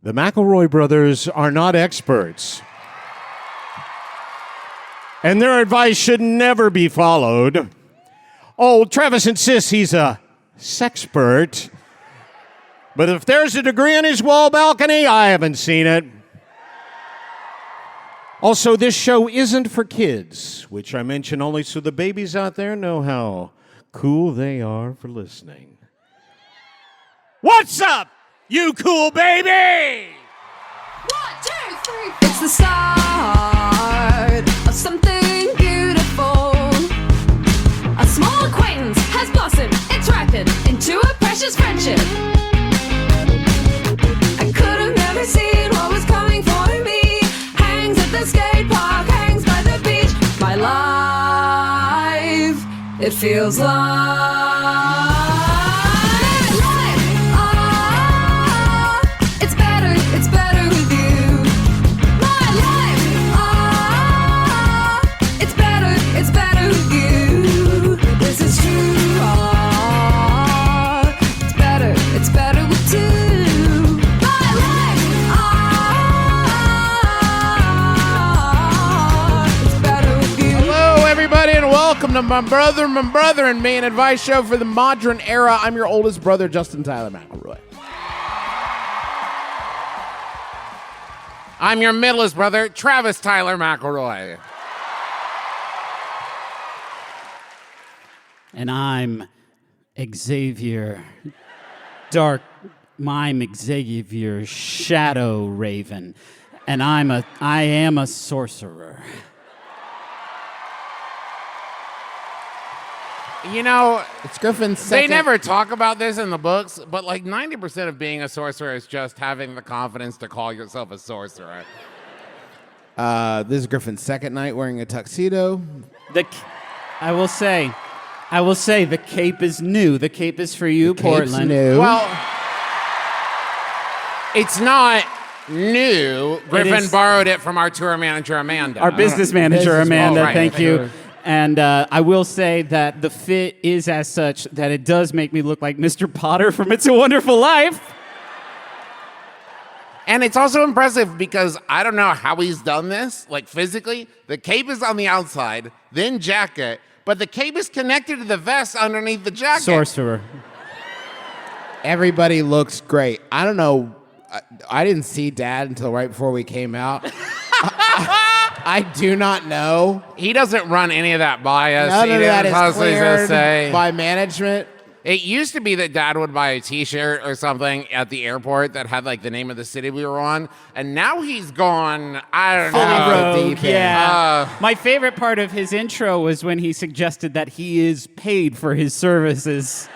The McElroy brothers are not experts. And their advice should never be followed. Oh, Travis insists he's a sexpert. But if there's a degree on his wall balcony, I haven't seen it. Also, this show isn't for kids, which I mention only so the babies out there know how cool they are for listening. What's up, you cool baby? 1, 2, 3. It's the start of something beautiful. A small acquaintance has blossomed, it's ripened into a precious friendship. I could have never seen what was coming for me. Hangs at the skate park, hangs by the beach. My life, it feels like it's better with you. My life, it's better with you. This is true. It's better with two. My life, it's better with you. Hello, everybody, and welcome to My Brother and Me, an advice show for the modern era. I'm your oldest brother, Justin Tyler McElroy. I'm your middlest brother, Travis Tyler McElroy. And I'm Xavier Xavier Shadow Raven. And I am a sorcerer. You know, It's Griffin's they second. never talk about this in the books, but like 90% of being a sorcerer is just having the confidence to call yourself a sorcerer. This is Griffin's second night wearing a tuxedo. I will say, the cape is new. The cape is for you, Cape's Portland. new. Well, it's not new. Griffin is- borrowed it from our tour manager, Amanda. Our business manager, Amanda, right. thank you. And I will say that the fit is as such that it does make me look like Mr. Potter from It's a Wonderful Life. And it's also impressive because I don't know how he's done this, like physically. The cape is on the outside, then jacket, but the cape is connected to the vest underneath the jacket. Sorcerer. Everybody looks great. I don't know. I didn't see Dad until right before we came out. I do not know. He doesn't run any of that by us. None He of that didn't is tell us what he's gonna cleared say. by management. It used to be that Dad would buy a T-shirt or something at the airport that had like the name of the city we were on, and now he's gone. I don't Fully know. rogue, deep end. yeah. My favorite part of his intro was when he suggested that he is paid for his services.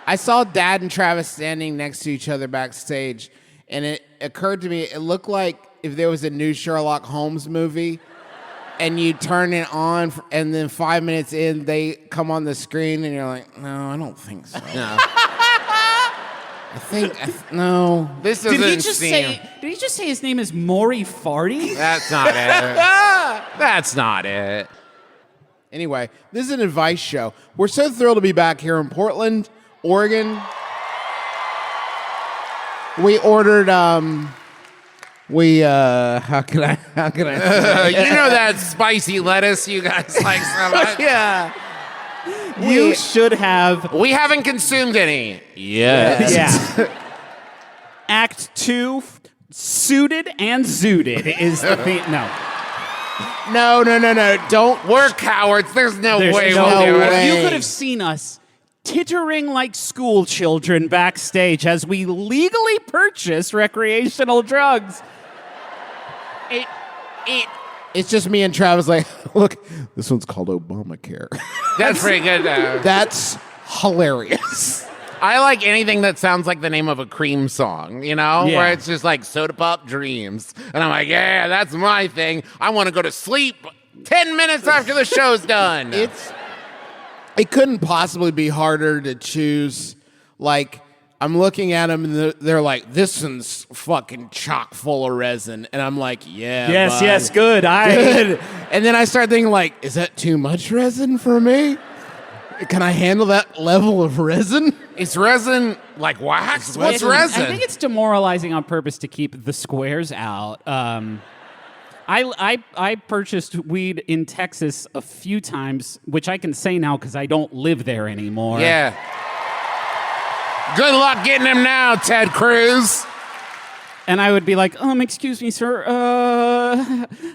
I saw Dad and Travis standing next to each other backstage, and it occurred to me, it looked like if there was a new Sherlock Holmes movie, and you turn it on, and then 5 minutes in, they come on the screen, and you're like, no, I don't think so. No. No. This Did doesn't he just seem. say his name is Maury Farty? That's not it. That's not it. Anyway, this is an advice show. We're so thrilled to be back here in Portland, Oregon. We ordered, how can I say? You know that spicy lettuce you guys like so much? Yeah. You should have. We haven't consumed any. Yes. Yeah. Act 2, Suited and Zooted is the theme. No. No. Don't. We're cowards. There's no There's way no we'll do way. it. You could have seen us tittering like school children backstage as we legally purchase recreational drugs. It's just me and Travis like, look, this one's called Obamacare. That's pretty good, though. That's hilarious. I like anything that sounds like the name of a Cream song, you know? Yeah. Where it's just like Soda Pop Dreams. And I'm like, yeah, that's my thing. I want to go to sleep 10 minutes after the show's done. It couldn't possibly be harder to choose. Like, I'm looking at them and they're like, this one's fucking chock full of resin. And I'm like, yeah, bud. Good. Good. And then I start thinking like, is that too much resin for me? Can I handle that level of resin? Is resin like wax? What's resin? I think it's demoralizing on purpose to keep the squares out. I purchased weed in Texas a few times, which I can say now because I don't live there anymore. Yeah. Good luck getting him now, Ted Cruz. And I would be like, excuse me, sir,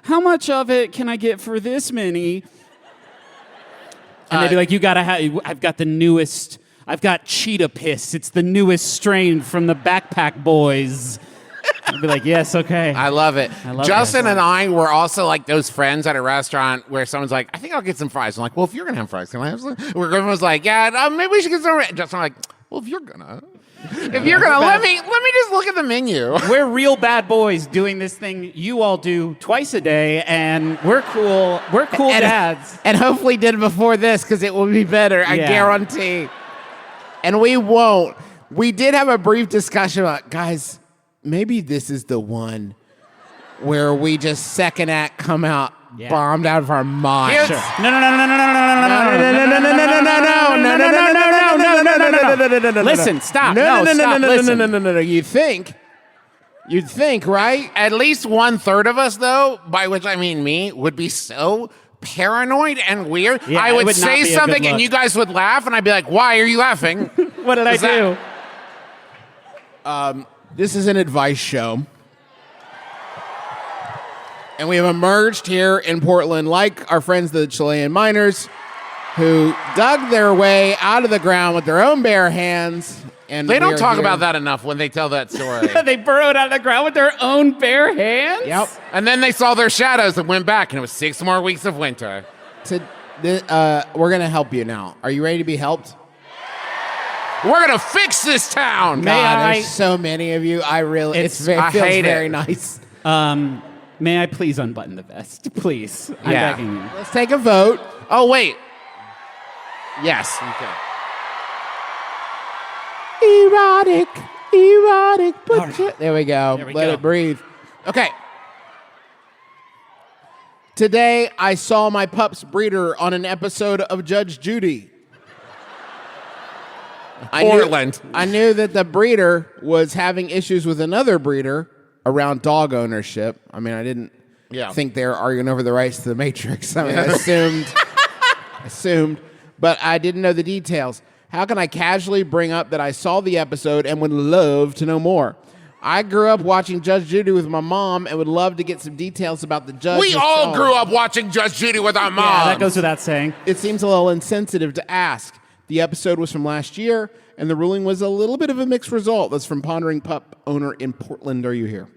how much of it can I get for this many? And they'd be like, you gotta have, I've got the newest, I've got cheetah piss. It's the newest strain from the Backpack Boys. I'd be like, yes, okay. I love it. love Justin it. and I were also like those friends at a restaurant where someone's like, I think I'll get some fries. I'm like, well, if you're going to have fries, can I have some? Where everyone's like, yeah, maybe we should get some. Justin, I'm like, well, if you're going to, let me just look at the menu. We're real bad boys doing this thing you all do twice a day, and we're cool. We're cool dads. And hopefully did it before this because it will be better, I Yeah. guarantee. And we won't. We did have a brief discussion about, guys, maybe this is the one where we just second act come out bombed out of our minds. Sure. No. Listen, stop. No. You'd think, right? At least 1/3 of us, though, by which I mean me, would be so paranoid and weird. Yeah, I it would would not say be a good something and look. you guys would laugh, and I'd be like, why are you laughing? What did I do? This is an advice show. And we have emerged here in Portland like our friends, the Chilean miners, who dug their way out of the ground with their own bare hands. And They don't we're talk here. about that enough when they tell that story. They burrowed out of the ground with their own bare hands? Yep. And then they saw their shadows and went back, and it was 6 more weeks of winter. We're going to help you now. Are you ready to be helped? We're going to fix this town. There's so many of you. I feels hate very it. nice. May I please unbutton the vest? Please. I'm Yeah. begging you. Let's take a vote. Oh, wait. Yes. Okay. Erotic. There we go. There we Let go. it breathe. Okay. Today, I saw my pup's breeder on an episode of Judge Judy. Portland. I knew that the breeder was having issues with another breeder around dog ownership. I mean, I didn't think they were arguing over the rights to the Matrix. I mean, I assumed, but I didn't know the details. How can I casually bring up that I saw the episode and would love to know more? I grew up watching Judge Judy with my mom and would love to get some details about the judge. We all grew up watching Judge Judy with our mom. Yeah, that goes without saying. It seems a little insensitive to ask. The episode was from last year, and the ruling was a little bit of a mixed result. That's from Pondering Pup owner in Portland. Are you here?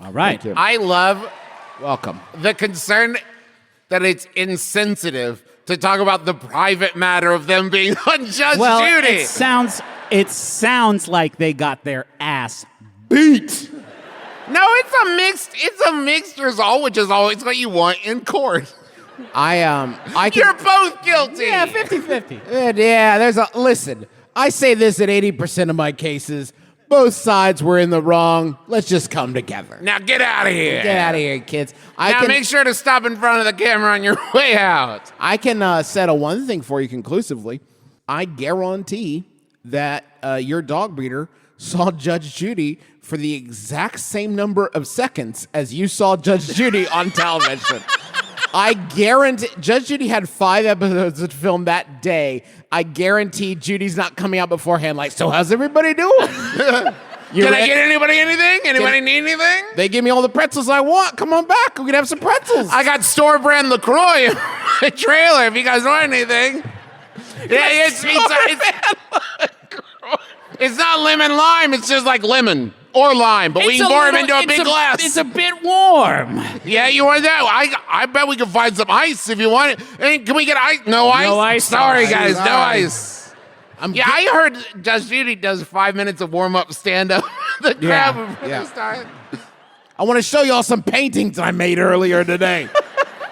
All right. Thank you. I love Welcome. the concern that it's insensitive to talk about the private matter of them being on Judge Judy. It sounds like they got their ass beat. No, it's a mixed result, which is always what you want in court. You're both guilty. Yeah, 50-50. Listen, I say this in 80% of my cases. Both sides were in the wrong. Let's just come together. Now get out of here. Get out of here, kids. Make sure to stop in front of the camera on your way out. I can settle one thing for you conclusively. I guarantee that your dog breeder saw Judge Judy for the exact same number of seconds as you saw Judge Judy on television. I guarantee Judge Judy had 5 episodes to film that day. I guarantee Judy's not coming out beforehand like, so how's everybody doing? Can I get anybody anything? Anybody need anything? They give me all the pretzels I want. Come on back. We can have some pretzels. I got store brand LaCroix in my trailer if you guys want anything. Yeah, it's not lemon lime. It's just like lemon or lime, but we can pour them into a big glass. It's a bit warm. Yeah, you want that? I bet we can find some ice if you want it. Hey, can we get ice? No ice? No ice. Sorry, guys. No Sorry. ice. I heard Judge Judy does 5 minutes of warm-up stand-up. The crowd before start. I want to show y'all some paintings I made earlier today.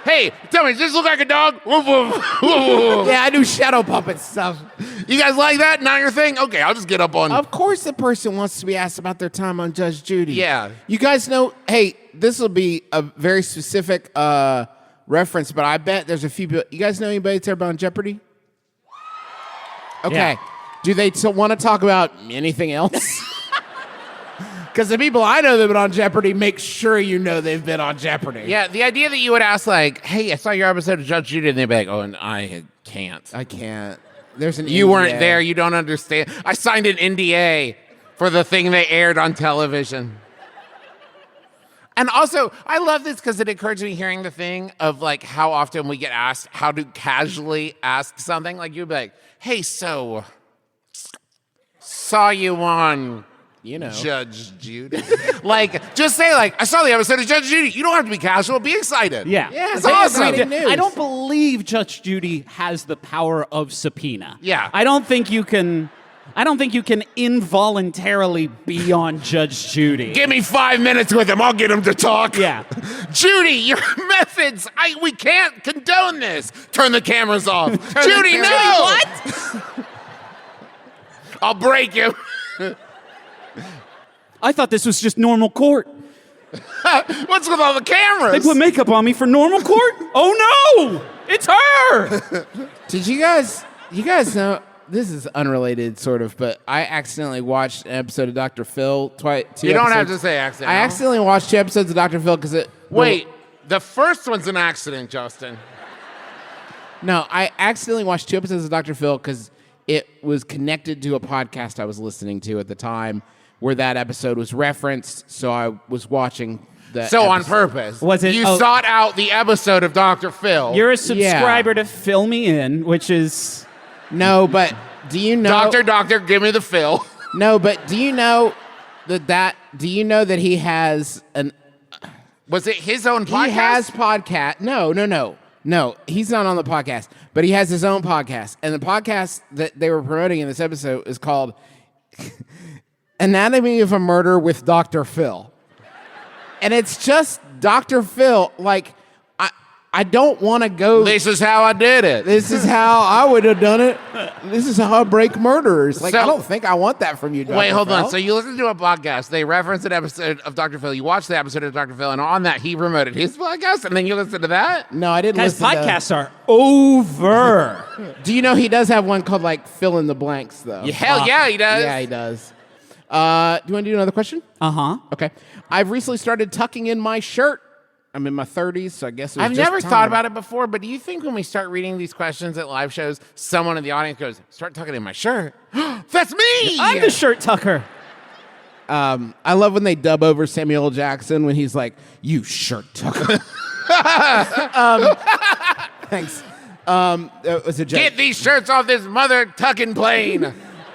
Hey, tell me, does this look like a dog? Woof, woof, woof, woof. Yeah, I do shadow puppet stuff. You guys like that? Not your thing? Okay, I'll just get up on. Of course the person wants to be asked about their time on Judge Judy. Yeah. You guys know, hey, this will be a very specific reference, but I bet there's a few people. You guys know anybody that's ever been on Jeopardy? Okay. Yeah. Do they want to talk about anything else? Because the people I know that have been on Jeopardy make sure you know they've been on Jeopardy. Yeah, the idea that you would ask, like, hey, I saw your episode of Judge Judy, and they'd be like, oh, and I can't. I can't. There's an You NDA. weren't there. You don't understand. I signed an NDA for the thing they aired on television. And also, I love this because it occurred to me hearing the thing of, like, how often we get asked how to casually ask something. Like, you'd be like, hey, so, saw you on... Judge Judy. Like, just say, like, I saw the episode of Judge Judy. You don't have to be casual. Be excited. Yeah. It's awesome. great news. I don't believe Judge Judy has the power of subpoena. Yeah. I don't think you can involuntarily be on Judge Judy. Give me 5 minutes with him. I'll get him to talk. Yeah. Judy, your methods. We can't condone this. Turn the cameras off. Judy, no. What? I'll break him. I thought this was just normal court. What's with all the cameras? They put makeup on me for normal court? Oh no! It's her! Did you guys know, this is unrelated sort of, but I accidentally watched an episode of Dr. Phil twice. You don't have to say accident. I accidentally watched 2 episodes of Dr. Phil because it... Wait, the first one's an accident, Justin. No, I accidentally watched 2 episodes of Dr. Phil because it was connected to a podcast I was listening to at the time where that episode was referenced, so I was watching that. So on episode. purpose. Was it- You oh. sought out the episode of Dr. Phil. You're a subscriber to Fill Me In, which is... No, but do you know... Doctor, give me the Phil. No, but do you know do you know that he has an... Was it his own podcast? He has podcast. No, he's not on the podcast, but he has his own podcast. And the podcast that they were promoting in this episode is called Anatomy of a Murder with Dr. Phil. And it's just Dr. Phil. Like, I don't want to go. This is how I did it. This is how I would have done it. This is how I break murderers. Like, So- I don't think I want that from you, Dr. Wait, hold Phil. on. So you listen to a podcast, they reference an episode of Dr. Phil, you watch the episode of Dr. Phil, and on that he promoted his podcast, and then you listen to that? No, I didn't Guys, listen to... podcasts are over. Do you know he does have one called, like, Fill in the Blanks, though? Hell yeah, he does. Yeah, he does. Do you want to do another question? Uh-huh. Okay. I've recently started tucking in my shirt. I'm in my 30s, so I guess it was I've just never time. thought about it before, but do you think when we start reading these questions at live shows, someone in the audience goes, start tucking in my shirt? That's me! I'm the shirt tucker. I love when they dub over Samuel L. Jackson when he's like, you shirt tucker. Thanks. It was a joke. Get these shirts off this mother tucking plane.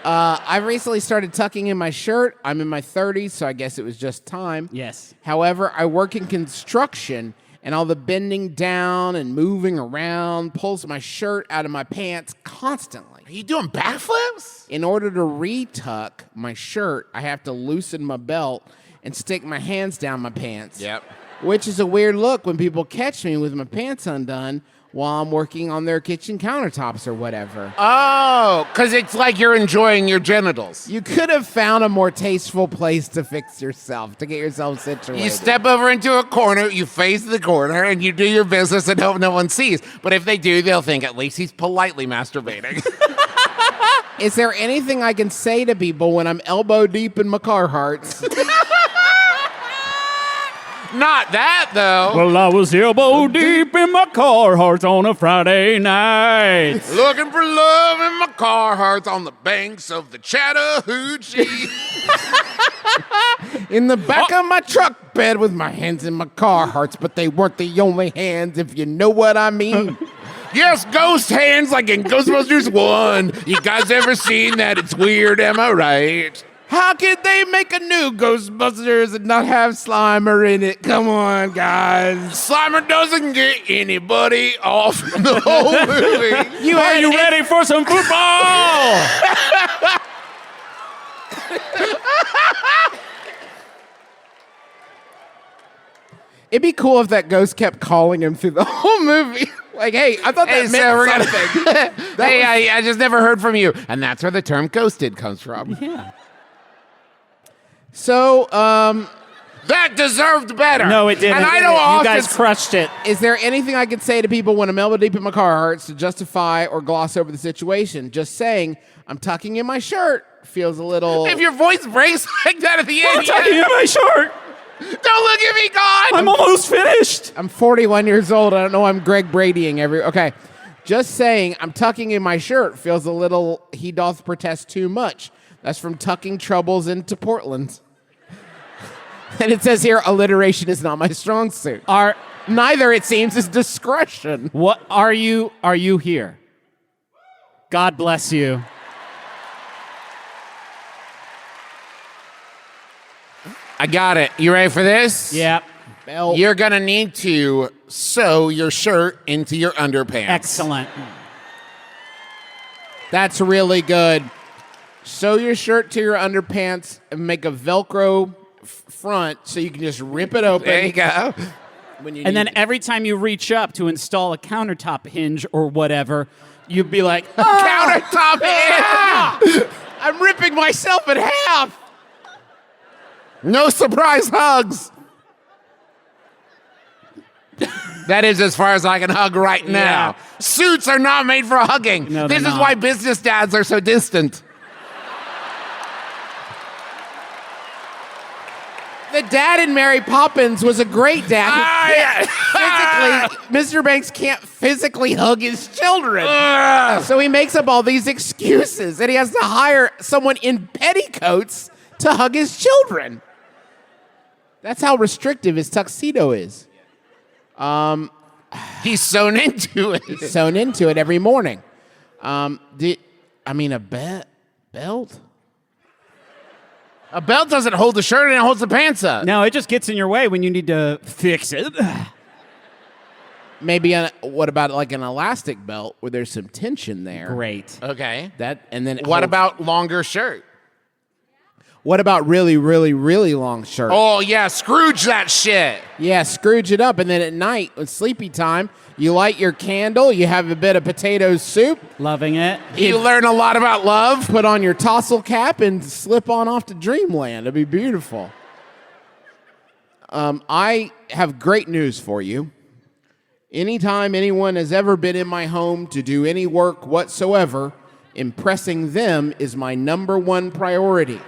I recently started tucking in my shirt. I'm in my 30s, so I guess it was just time. Yes. However, I work in construction, and all the bending down and moving around pulls my shirt out of my pants constantly. Are you doing backflips? In order to retuck my shirt, I have to loosen my belt and stick my hands down my pants. Yep. Which is a weird look when people catch me with my pants undone while I'm working on their kitchen countertops or whatever. Oh, because it's like you're enjoying your genitals. You could have found a more tasteful place to fix yourself, to get yourself situated. You step over into a corner, you face the corner, and you do your business and hope no one sees. But if they do, they'll think at least he's politely masturbating. Is there anything I can say to people when I'm elbow deep in my Carhartts? Not that, though. Well, I was elbow deep in my Carhartts on a Friday night. Looking for love in my Carhartts on the banks of the Chattahoochee. In the back of my truck bed with my hands in my Carhartts, but they weren't the only hands, if you know what I mean. Yes, ghost hands like in Ghostbusters 1. You guys ever seen that? It's weird, am I right? How could they make a new Ghostbusters and not have Slimer in it? Come on, guys. Slimer doesn't get anybody off in the whole movie. Are you ready for some football? It'd be cool if that ghost kept calling him through the whole movie. Like, hey, I thought that Hey, meant so we're gonna- something. Hey, I just never heard from you. And that's where the term ghosted comes from. Yeah. So, That deserved better. No, it didn't. And I know You Austin. guys crushed it. Is there anything I could say to people when I'm elbow deep in my car hurts to justify or gloss over the situation? Just saying, I'm tucking in my shirt feels a little... If your voice breaks like that at the end, I'm tucking in my shirt. don't look at me, God. I'm almost finished. I'm 41 years old. I don't know I'm Greg Bradying every... Okay. Just saying, I'm tucking in my shirt feels a little... He doth protest too much. That's from Tucking Troubles into Portland. And it says here, alliteration is not my strong suit. Neither, it seems, is discretion. What are you here? God bless you. I got it. You ready for this? Yeah. Belt. You're going to need to sew your shirt into your underpants. Excellent. That's really good. Sew your shirt to your underpants and make a Velcro front so you can just rip it open. There you go. When you And need then to. every time you reach up to install a countertop hinge or whatever, you'd be like, Countertop in. I'm ripping myself in half. No surprise hugs. That is as far as I can hug right now. Yeah. Suits are not made for hugging. No, this they're is not. why business dads are so distant. The dad in Mary Poppins was a great dad. Physically, Mr. Banks can't physically hug his children. So he makes up all these excuses, and he has to hire someone in petticoats to hug his children. That's how restrictive his tuxedo is. He's sewn into it. Sewn into it every morning. A belt? A belt doesn't hold the shirt and it holds the pants up. no, it just gets in your way when you need to fix it. Maybe what about like an elastic belt where there's some tension there? Great. Okay. What About longer shirt? What about really, really, really long shirt? Oh, yeah, Scrooge that shit. Yeah, scrooge it up, and then at night, when sleepy time, you light your candle, you have a bit of potato soup, Loving it. You learn a lot about love. put on your tassel cap, and slip on off to dreamland. It'd be beautiful. I have great news for you. Anytime anyone has ever been in my home to do any work whatsoever, impressing them is my number one priority.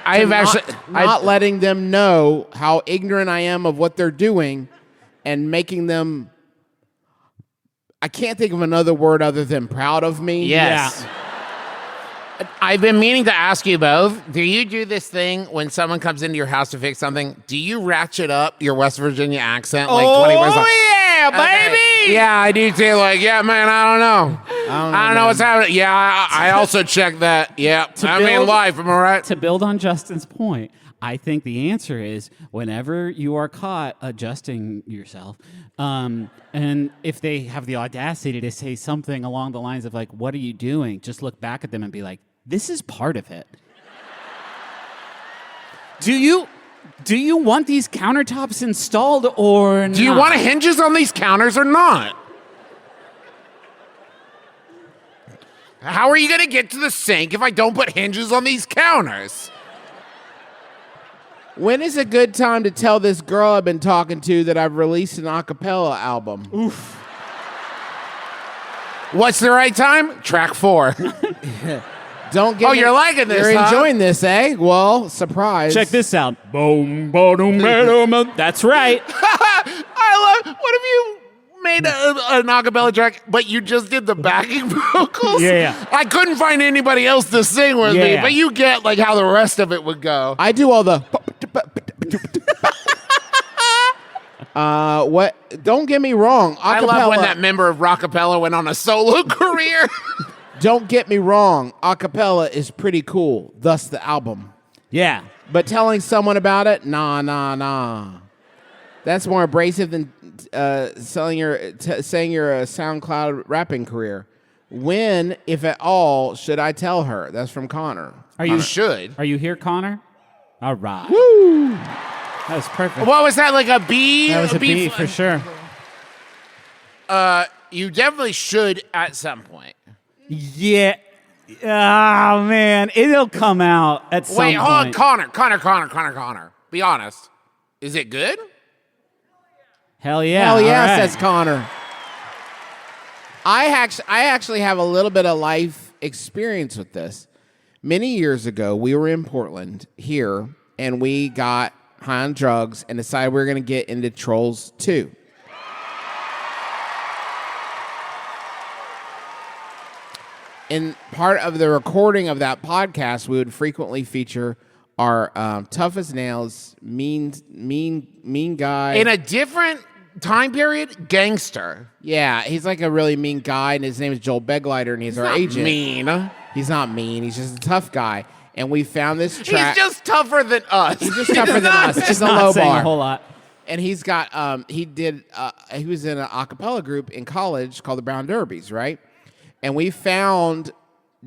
I've actually not letting them know how ignorant I am of what they're doing and making them, I can't think of another word other than proud of me. Yes. I've been meaning to ask you both. Do you do this thing when someone comes into your house to fix something? Do you ratchet up your West Virginia accent like 20%? yeah, Okay. Yeah, I do too. Like, yeah, man, I don't know. I don't know what's happening. Yeah, I also checked that. Yeah, I mean, build- life, am I right? To build on Justin's point, I think the answer is whenever you are caught adjusting yourself, and if they have the audacity to say something along the lines of like, "What are you doing?" Just look back at them and be like, "This is part of it." Do you want these countertops installed or not? Do you want hinges on these counters or not? How are you going to get to the sink if I don't put hinges on these counters? When is a good time to tell this girl I've been talking to that I've released an a cappella album? Oof. What's the right time? Track 4. Don't get Oh, you're liking this, You're huh? enjoying this, eh? Well, surprise. Check this out. Boom, boom, boom. That's right. I love. What if you made an acapella track, but you just did the backing vocals? Yeah. I couldn't find anybody else to sing with me, Yeah. but you get like how the rest of it would go. I do all the. What? Don't get me wrong. I love when acapella- that member of Rockapella went on a solo career. Don't get me wrong. Acapella is pretty cool. Thus the album. Yeah. But telling someone about it, nah. That's more abrasive than saying you're a SoundCloud rapping career. When, if at all, should I tell her? That's from Connor. You should. Are you here, Connor? All right. Woo! That was perfect. What was that, like a B? That was a B for sure. You definitely should at some point. Yeah. Oh, man. It'll come out at some Wait, hold on, point. Connor. Be honest. Is it good? Hell yeah. Hell yeah, all right. says Connor. I actually have a little bit of life experience with this. Many years ago, we were in Portland here, and we got high on drugs and decided we were going to get into Trolls 2. In part of the recording of that podcast, we would frequently feature our tough as nails, mean guy. In a different time period, gangster. Yeah, he's like a really mean guy, and his name is Joel Beglider, and he's our Not agent. mean. He's not mean. He's just a tough guy. And we found this track. He's just tougher than us. He's just tougher than us. It's just a Not low saying bar. a whole lot. And he's got he was in an a cappella group in college called the Brown Derbies, right? And we found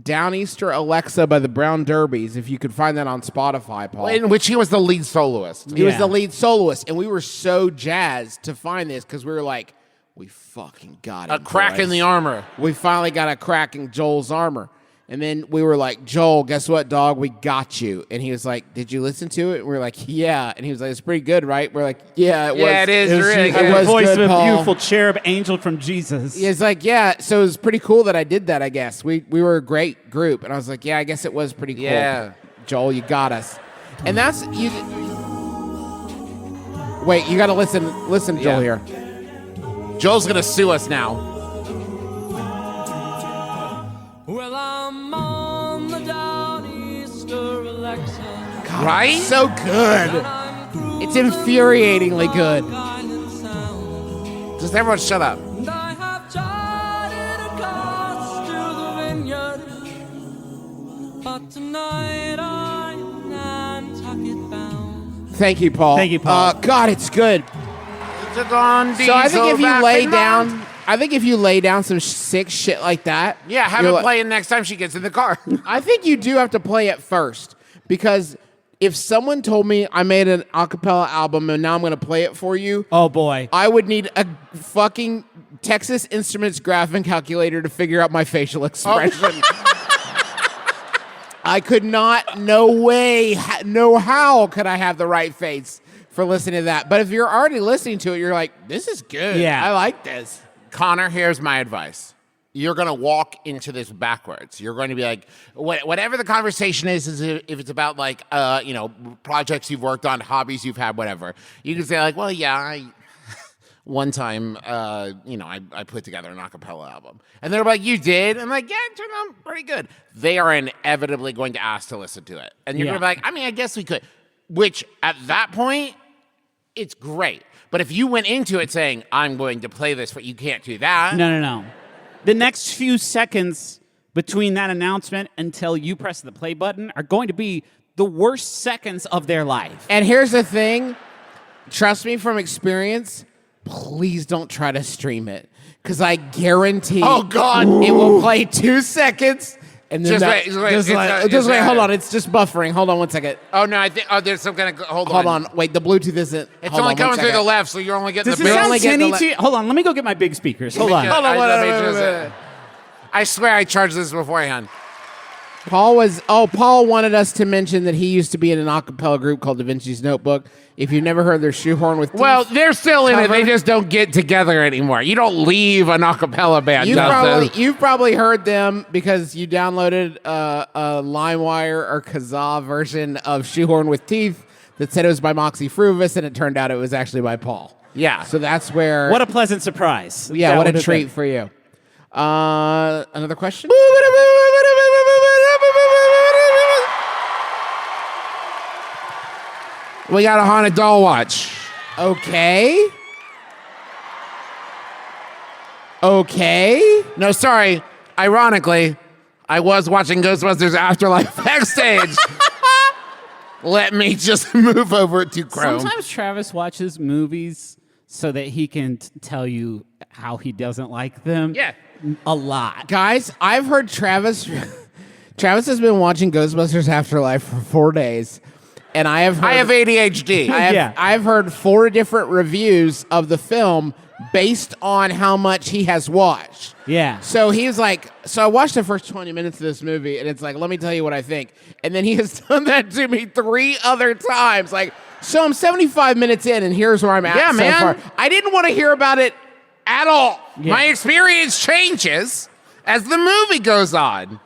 Downeaster Alexa by the Brown Derbies, if you could find that on Spotify, Paul. In which he was the lead soloist. He was Yeah. the lead soloist, and we were so jazzed to find this because we were like, we fucking got it. A crack in boys. the armor. We finally got a crack in Joel's armor. And then we were like, Joel, guess what, dog? We got you. And he was like, did you listen to it? And we were like, yeah. And he was like, it's pretty good, right? We're like, yeah, it was. Yeah, it is really It good. was Voice good, of a Paul. beautiful cherub angel from Jesus. He's like, yeah. So it was pretty cool that I did that, I guess. We were a great group. And I was like, yeah, I guess it was pretty cool. Yeah. Joel, you got us. And that's, you. Wait, you got to listen to Joel Yeah. here. Joel's going to sue us now. Well, I'm on the Downeaster Alexa. God, Right? it's so good. It's infuriatingly good. Kind and sound. Just everyone shut up. And I have charted a course to the vineyard. But tonight I'm Nantucket bound. Thank you, Paul. Thank you, Paul. God, it's good. So I So I think if you lay down, some sick shit like that. Yeah, have you're it like- play next time she gets in the car. I think you do have to play it first because if someone told me I made an a cappella album and now I'm going to play it for you, Oh boy. I would need a fucking Texas Instruments graphing calculator to figure out my facial expression. I could not, no how could I have the right face for listening to that. But if you're already listening to it, you're like, this is good. Yeah. I like this. Connor, here's my advice. You're going to walk into this backwards. You're going to be like, whatever the conversation is if it's about like, projects you've worked on, hobbies you've had, whatever. You can say like, well, yeah, one time, I put together an acapella album. And they're like, you did? I'm like, yeah, it turned out pretty good. They are inevitably going to ask to listen to it. And you're Yeah. going to be like, I mean, I guess we could. Which, at that point, it's great. But if you went into it saying, I'm going to play this, but you can't do that. No. The next few seconds between that announcement until you press the play button are going to be the worst seconds of their life. And here's the thing. Trust me from experience, please don't try to stream it. Because I guarantee Oh, God. it will play 2 seconds. And then Just that- wait, just it's wait, not- just wait, it's hold not- on. It's just buffering. Hold on 1 second. Oh, no, I think, there's some kind of, hold Hold on. Wait, the Bluetooth isn't. It's hold only on 1 coming through the second. left, so you're only getting Does the it We're big. only sound getting tinny the to Hold on, let me go get my big speakers. Hold on. Hold on, Let me wait, just- wait. I swear I charged this beforehand. Paul wanted us to mention that he used to be in an a cappella group called Da Vinci's Notebook. If you've never heard their Shoehorn with Teeth, Well, they're still in it. cover. They just don't get together anymore. You don't leave an a cappella band, Justin. you've probably heard them because you downloaded a LimeWire or Kazaa version of Shoehorn with Teeth that said it was by Moxie Fruvis, and it turned out it was actually by Paul. Yeah. So that's where. What a pleasant surprise. yeah, That what a would have treat been. for you. Another question? We got a haunted doll watch. Okay. No, sorry. Ironically, I was watching Ghostbusters Afterlife backstage. Let me just move over to Chrome. Sometimes Travis watches movies so that he can tell you how he doesn't like them. Yeah. A lot. Guys, I've heard Travis. Travis has been watching Ghostbusters Afterlife for 4 days, and I have heard, I have ADHD. Yeah. I've heard 4 different reviews of the film based on how much he has watched. Yeah. So he was like, so I watched the first 20 minutes of this movie, and it's like, let me tell you what I think. And then he has done that to me 3 other times. Like, So I'm 75 minutes in, and here's where I'm at Yeah, so man. far. I didn't want to hear about it at all. Yeah. My experience changes as the movie goes on.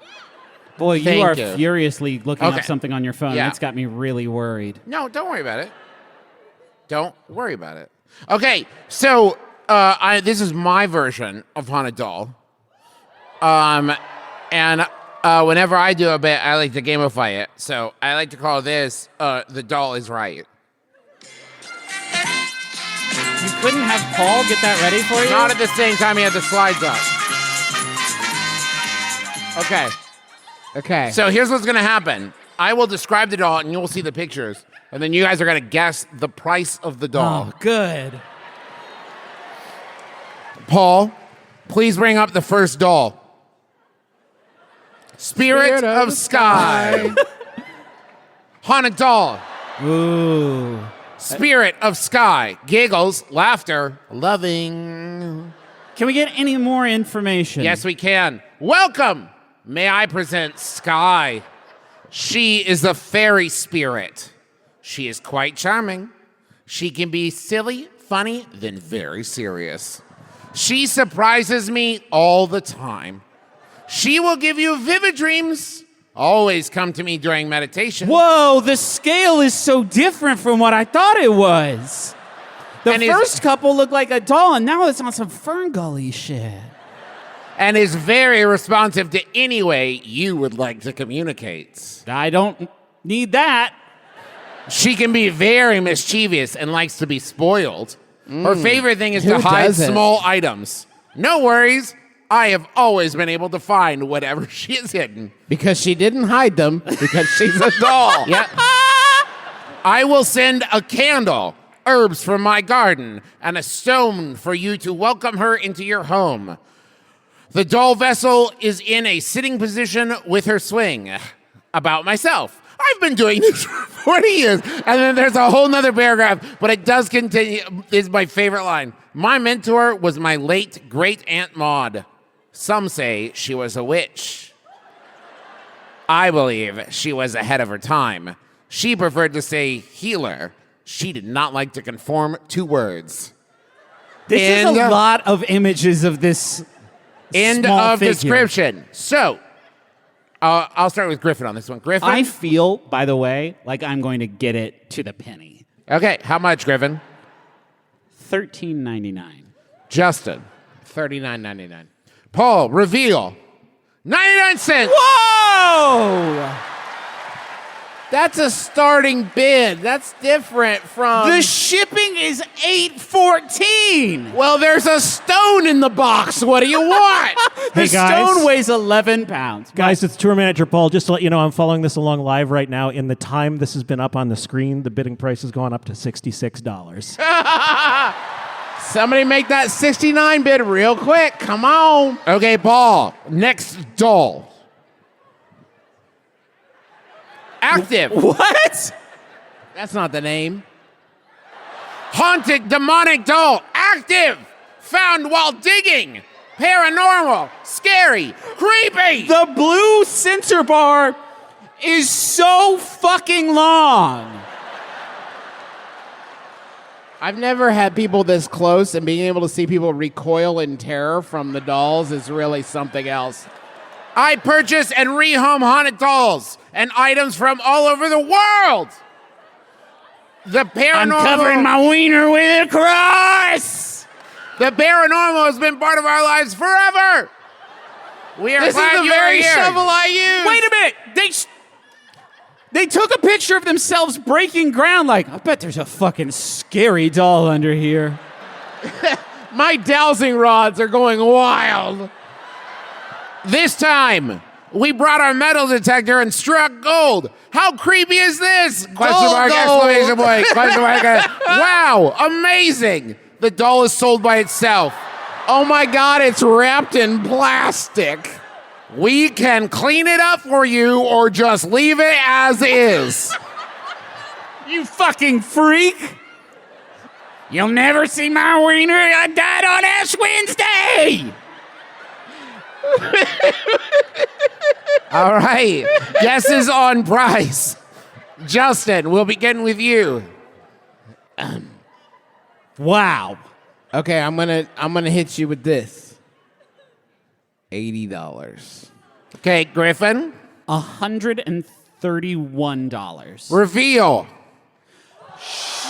Boy, you Thank are you. furiously looking Okay. up something on your phone. Yeah. That's got me really worried. No, don't worry about it. Don't worry about it. Okay, so this is my version of Haunted Doll. And whenever I do a bit, I like to gamify it. So I like to call this The Doll is Right. You couldn't have Paul get that ready for you? Not at the same time he had the slides up. Okay. Okay. So here's what's going to happen. I will describe the doll, and you will see the pictures. And then you guys are going to guess the price of the doll. Oh, good. Paul, please bring up the first doll. Spirit of Sky. Haunted doll. Ooh. Spirit of Sky. Giggles, laughter, loving. Can we get any more information? Yes, we can. Welcome. May I present Sky. She is a fairy spirit. She is quite charming. She can be silly, funny, then very serious. She surprises me all the time. She will give you vivid dreams. Always come to me during meditation. Whoa, the scale is so different from what I thought it was. The And is- first couple looked like a doll, and now it's on some Ferngully shit. And is very responsive to any way you would like to communicate. I don't need that. She can be very mischievous and likes to be spoiled. Her favorite thing is to Who hide doesn't? small items. No worries. I have always been able to find whatever she has hidden. Because she didn't hide them, because she's a doll. Yeah. I will send a candle, herbs from my garden, and a stone for you to welcome her into your home. The doll vessel is in a sitting position with her swing. About myself. I've been doing this for 40 years. And then there's a whole nother paragraph, but it does continue. Is my favorite line. My mentor was my late great Aunt Maud. Some say she was a witch. I believe she was ahead of her time. She preferred to say healer. She did not like to conform to words. This is And, a lot of images of this End small of figure. description. So, I'll start with Griffin on this one. Griffin? I feel, by the way, like I'm going to get it to the penny. Okay, how much, Griffin? $13.99. Justin. $39.99. Paul, reveal. 99 cents. Whoa! That's a starting bid. That's different from. The shipping is $8.14. Well, there's a stone in the box. What do you want? The Hey, guys. stone weighs 11 pounds. Guys, it's tour manager Paul. Just to let you know, I'm following this along live right now. In the time this has been up on the screen, the bidding price has gone up to $66. Somebody make that 69 bid real quick. Come on. Okay, Paul. Next doll. Active. What? That's not the name. Haunted demonic doll. Active. Found while digging. Paranormal. Scary. Creepy. The blue censor bar is so fucking long. I've never had people this close, and being able to see people recoil in terror from the dolls is really something else. I purchase and rehome haunted dolls and items from all over the world. The paranormal. I'm covering my wiener with a cross. The paranormal has been part of our lives forever. We are This is glad the you are very here. shovel I use. Wait a minute. They took a picture of themselves breaking ground like, I bet there's a fucking scary doll under here. My dowsing rods are going wild. This time, we brought our metal detector and struck gold. How creepy is this? Question mark, gold. exclamation point, question mark. Wow, amazing. The doll is sold by itself. Oh my God, it's wrapped in plastic. We can clean it up for you or just leave it as is. You fucking freak. You'll never see my wiener. I died on Ash Wednesday. All right, guesses on price. Justin, we'll begin with you. Wow. Okay, I'm gonna hit you with this. $80. Okay, Griffin. $131. Reveal.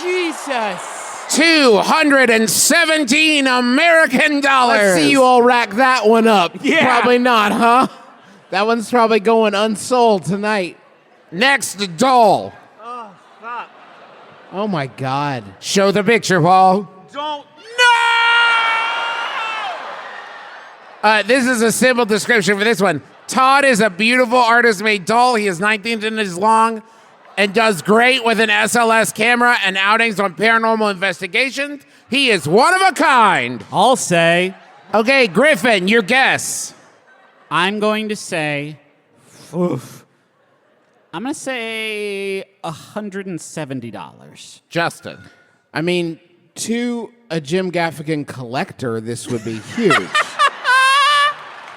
Jesus. 217 American dollars. Let's see you all rack that one up. Yeah. Probably not, huh? That one's probably going unsold tonight. Next, doll. Oh my God. Show the picture, Paul. Don't. This is a simple description for this one. Todd is a beautiful artist-made doll. He is 19 inches long and does great with an SLS camera and outings on paranormal investigations. He is one of a kind. I'll say. Okay, Griffin, your guess. I'm going to say. Oof. I'm going to say $170. Justin. I mean, to a Jim Gaffigan collector, this would be huge.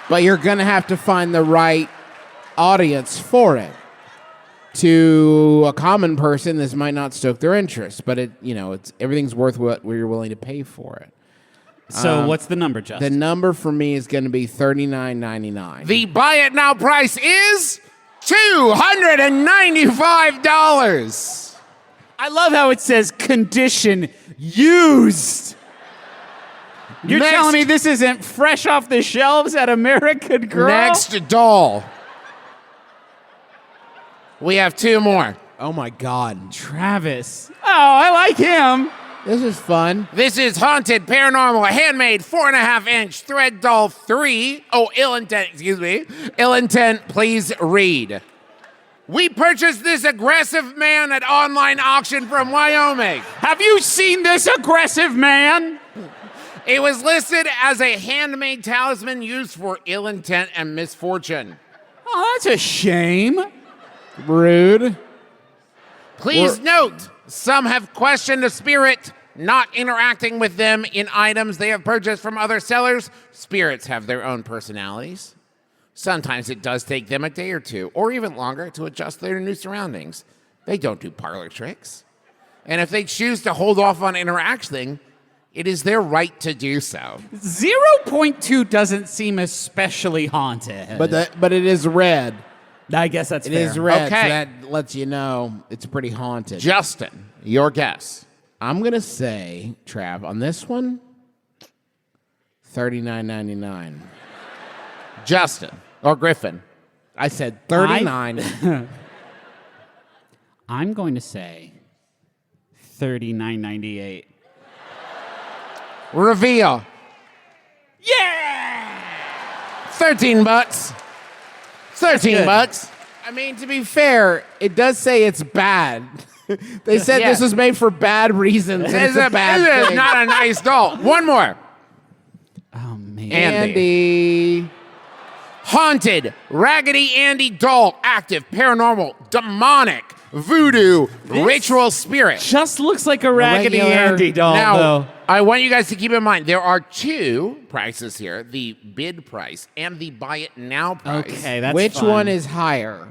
But you're going to have to find the right audience for it. To a common person, this might not stoke their interest, but it's everything's worth what you're willing to pay for it. So what's the number, Justin? The number for me is going to be $39.99. The buy it now price is $295. I love how it says condition used. You're Next. telling me this isn't fresh off the shelves at American Girl? Next, doll. We have two more. Oh my God. Travis. Oh, I like him. This is fun. This is Haunted Paranormal Handmade 4.5-inch Thread Doll 3. Oh, ill intent, excuse me. Ill intent, please read. We purchased this aggressive man at online auction from Wyoming. Have you seen this aggressive man? It was listed as a handmade talisman used for ill intent and misfortune. Oh, that's a shame. Rude. Please note, some have questioned the spirit not interacting with them in items they have purchased from other sellers. Spirits have their own personalities. Sometimes it does take them a day or two, or even longer, to adjust to their new surroundings. They don't do parlor tricks. And if they choose to hold off on interacting, it is their right to do so. 0.2 doesn't seem especially haunted. But it is red. I guess that's It fair. is red, Okay. so that lets you know it's pretty haunted. Justin, your guess. I'm going to say, Trav, on this one, $39.99. Justin, or Griffin. I said 39. I'm going to say $39.98. Reveal. Yeah! 13 bucks. 13 good. bucks. I mean, to be fair, it does say it's bad. They said Yeah. this was made for bad reasons, and it's a bad This is thing. not a nice doll. One more. Oh, man. Andy. Haunted, Raggedy Andy doll, active, paranormal, demonic, voodoo, ritual spirit. Just looks like a Raggedy regular- Andy doll, Now, though. I want you guys to keep in mind, there are two prices here, the bid price and the buy it now price. Okay, that's Which fun. one is higher?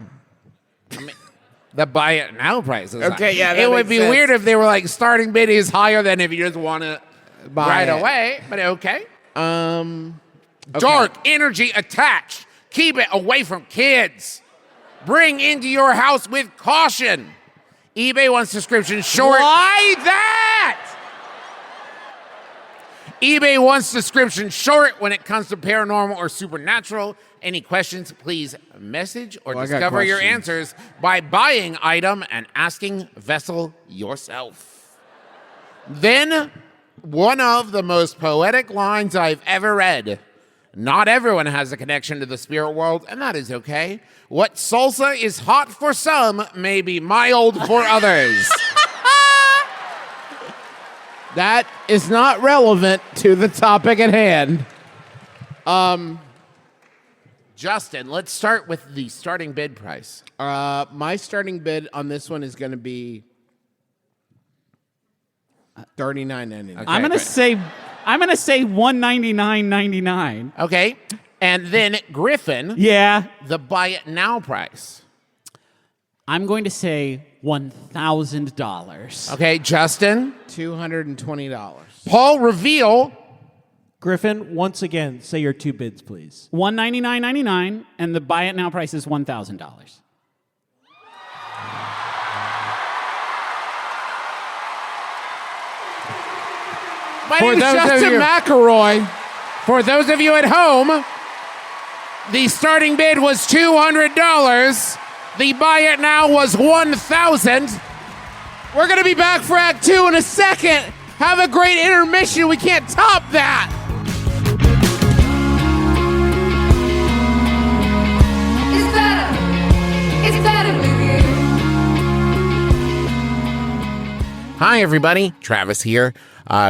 The buy it now price is Okay, high. yeah, that It would makes be sense. weird if they were like starting bid is higher than if you just want to Buy right it. away, but okay. Okay. Dark energy attached. Keep it away from kids. Bring into your house with caution. eBay wants description short. Why that? eBay wants description short when it comes to paranormal or supernatural. Any questions, please message or I got discover your questions. answers by buying item and asking vessel yourself. Then, one of the most poetic lines I've ever read. Not everyone has a connection to the spirit world, and that is okay. What salsa is hot for some may be mild for others. That is not relevant to the topic at hand. Justin, let's start with the starting bid price. My starting bid on this one is going to be $39.99. I'm gonna great. say $199.99. Okay. And then Griffin, Yeah. the buy it now price. I'm going to say $1,000. Okay, Justin. $220. Paul, reveal. Griffin, once again, say your two bids, please. $199.99, and the buy it now price is $1,000. My For name is those of Justin you- McElroy. For those of you at home, the starting bid was $200. The buy it now was $1,000. We're going to be back for Act 2 in a second. Have a great intermission. We can't top that. It's better with you. Hi, everybody. Travis here.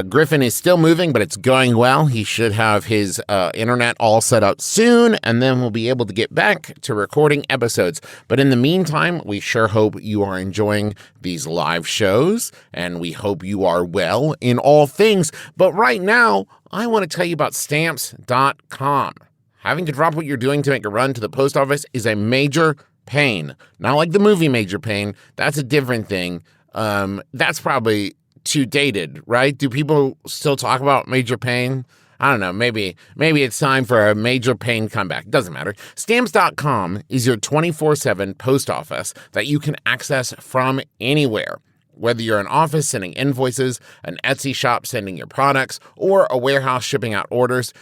Griffin is still moving, but it's going well. He should have his internet all set up soon, and then we'll be able to get back to recording episodes. But in the meantime, we sure hope you are enjoying these live shows, and we hope you are well in all things. But right now, I want to tell you about Stamps.com. Having to drop what you're doing to make a run to the post office is a major pain. Not like the movie Major Pain. That's a different thing. That's probably too dated, right? Do people still talk about Major Pain? I don't know. Maybe it's time for a Major Pain comeback. Doesn't matter. Stamps.com is your 24/7 post office that you can access from anywhere. Whether you're an office sending invoices, an Etsy shop sending your products, or a warehouse shipping out orders,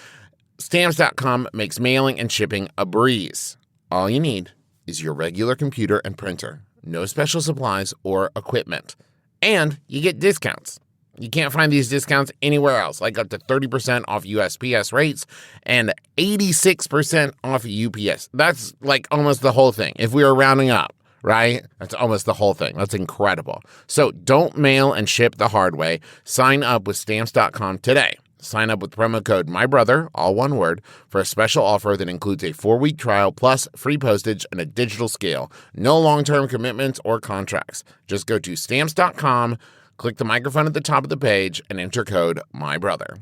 Stamps.com makes mailing and shipping a breeze. All you need is your regular computer and printer. No special supplies or equipment. And you get discounts. You can't find these discounts anywhere else, like up to 30% off USPS rates and 86% off UPS. That's like almost the whole thing. If we were rounding up, right? That's almost the whole thing. That's incredible. So don't mail and ship the hard way. Sign up with Stamps.com today. Sign up with promo code MYBROTHER, all one word, for a special offer that includes a 4-week trial plus free postage and a digital scale. No long-term commitments or contracts. Just go to Stamps.com, click the microphone at the top of the page, and enter code MYBROTHER.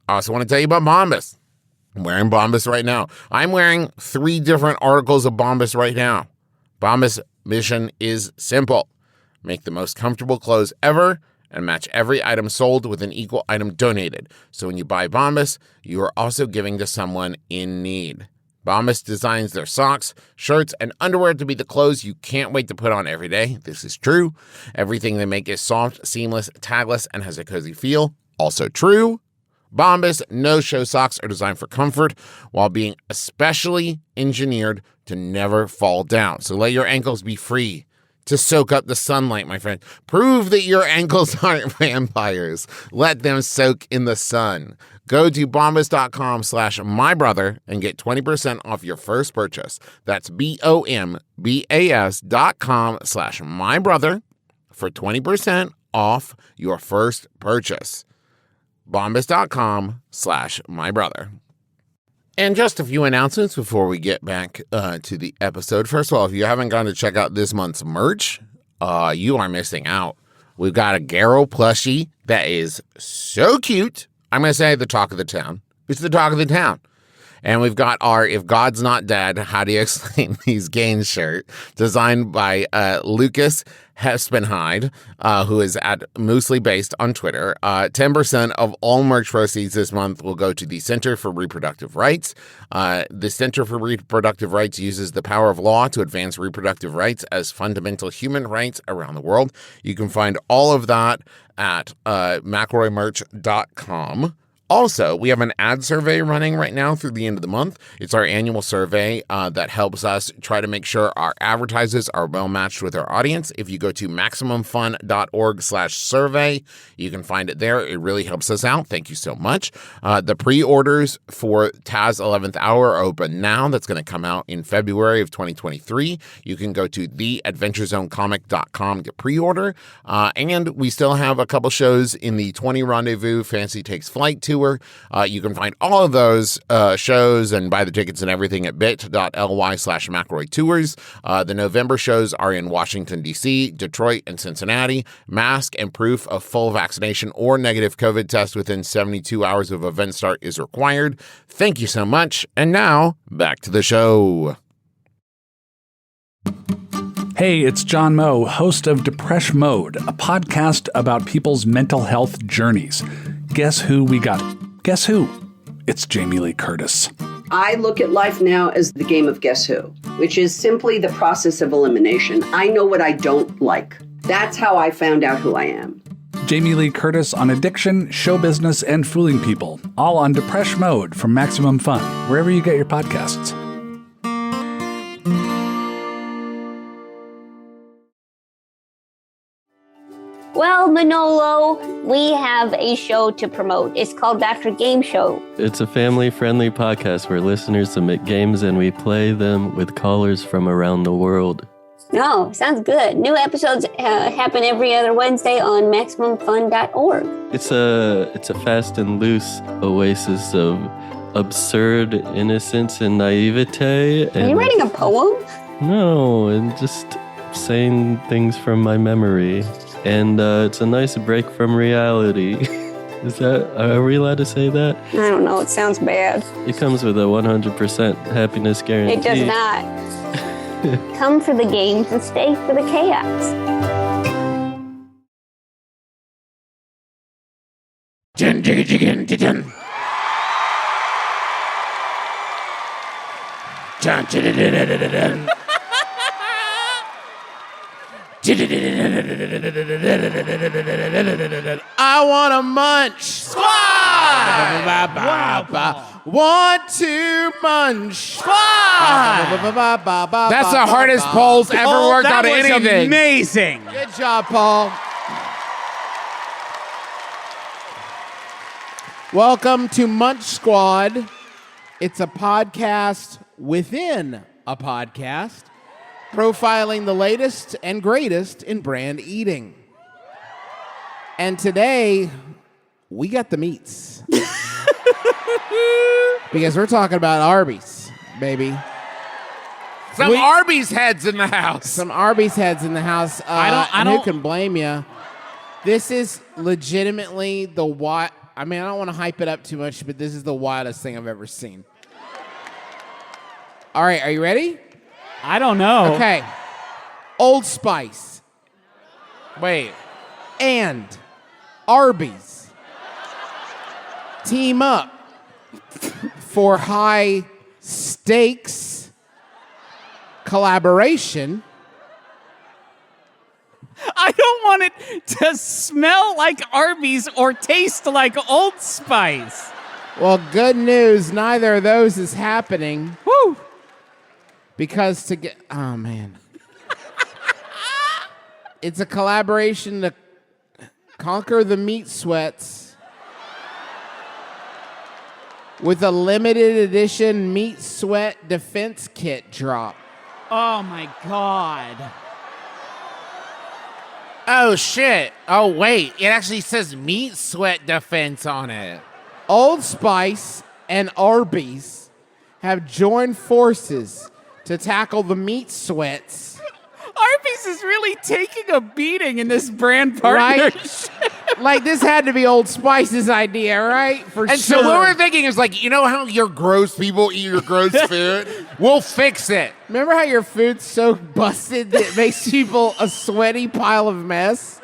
I also want to tell you about Bombas. I'm wearing Bombas right now. I'm wearing 3 different articles of Bombas right now. Bombas' mission is simple. Make the most comfortable clothes ever and match every item sold with an equal item donated. So when you buy Bombas, you are also giving to someone in need. Bombas designs their socks, shirts, and underwear to be the clothes you can't wait to put on every day. This is true. Everything they make is soft, seamless, tagless, and has a cozy feel. Also true. Bombas no-show socks are designed for comfort while being especially engineered to never fall down. So let your ankles be free to soak up the sunlight, my friend. Prove that your ankles aren't vampires. Let them soak in the sun. Go to bombas.com/mybrother and get 20% off your first purchase. That's BOMBAS.com/mybrother for 20% off your first purchase. Bombas.com/mybrother. And just a few announcements before we get back to the episode. First of all, if you haven't gone to check out this month's merch, you are missing out. We've got a Garrow plushie that is so cute. I'm going to say the talk of the town. It's the talk of the town. And we've got our If God's Not Dead, How Do You Explain These Gains shirt, designed by Lucas Hespenhide, who is at Moosely Based on Twitter. 10% of all merch proceeds this month will go to the Center for Reproductive Rights. The Center for Reproductive Rights uses the power of law to advance reproductive rights as fundamental human rights around the world. You can find all of that at McElroymerch.com. Also, we have an ad survey running right now through the end of the month. It's our annual survey that helps us try to make sure our advertisers are well matched with our audience. If you go to MaximumFun.org/survey, you can find it there. It really helps us out. Thank you so much. The pre-orders for Taz 11th Hour are open now. That's going to come out in February of 2023. You can go to theadventurezonecomic.com to pre-order. And we still have a couple shows in the 20 Rendezvous Fancy Takes Flight tour. You can find all of those shows and buy the tickets and everything at bit.ly/McElroy Tours. The November shows are in Washington, D.C., Detroit, and Cincinnati. Mask and proof of full vaccination or negative COVID test within 72 hours of event start is required. Thank you so much. And now, back to the show. Hey, it's John Moe, host of Depresh Mode, a podcast about people's mental health journeys. Guess who we got? Guess who? It's Jamie Lee Curtis. I look at life now as the game of Guess Who, which is simply the process of elimination. I know what I don't like. That's how I found out who I am. Jamie Lee Curtis on addiction, show business, and fooling people. All on Depresh Mode from Maximum Fun, wherever you get your podcasts. Well, Manolo, we have a show to promote. It's called Dr. Game Show. It's a family-friendly podcast where listeners submit games and we play them with callers from around the world. Oh, sounds good. New episodes happen every other Wednesday on MaximumFun.org. It's a fast and loose oasis of absurd innocence and naivete. Are you writing a poem? No, and just saying things from my memory. And it's a nice break from reality. Are we allowed to say that? I don't know. It sounds bad. It comes with a 100% happiness guarantee. It does not. Come for the games and stay for the chaos. I want to munch. Squad! Want to munch. Squad! That's the hardest Paul's ever worked on anything. Amazing. Good job, Paul. Welcome to Munch Squad. It's a podcast within a podcast, profiling the latest and greatest in brand eating. And today, we got the meats. Because we're talking about Arby's, baby. Some Arby's heads in the house. Some Arby's heads in the house. I don't. Who can blame you? This is legitimately the wild. I mean, I don't want to hype it up too much, but this is the wildest thing I've ever seen. All right, are you ready? I don't know. Okay. Old Spice. Wait. And Arby's team up for high stakes collaboration. I don't want it to smell like Arby's or taste like Old Spice. Well, good news, neither of those is happening. Woo! Because oh man. It's a collaboration to conquer the meat sweats with a limited edition meat sweat defense kit drop. Oh my God. Oh, shit. Oh, wait. It actually says meat sweat defense on it. Old Spice and Arby's have joined forces to tackle the meat sweats. Arby's is really taking a beating in this brand partnership. Right? Like, this had to be Old Spice's idea, right? For and sure. so what we're thinking is like, you know how your gross people eat your gross food? We'll fix it. Remember how your food's so busted that it makes people a sweaty pile of mess?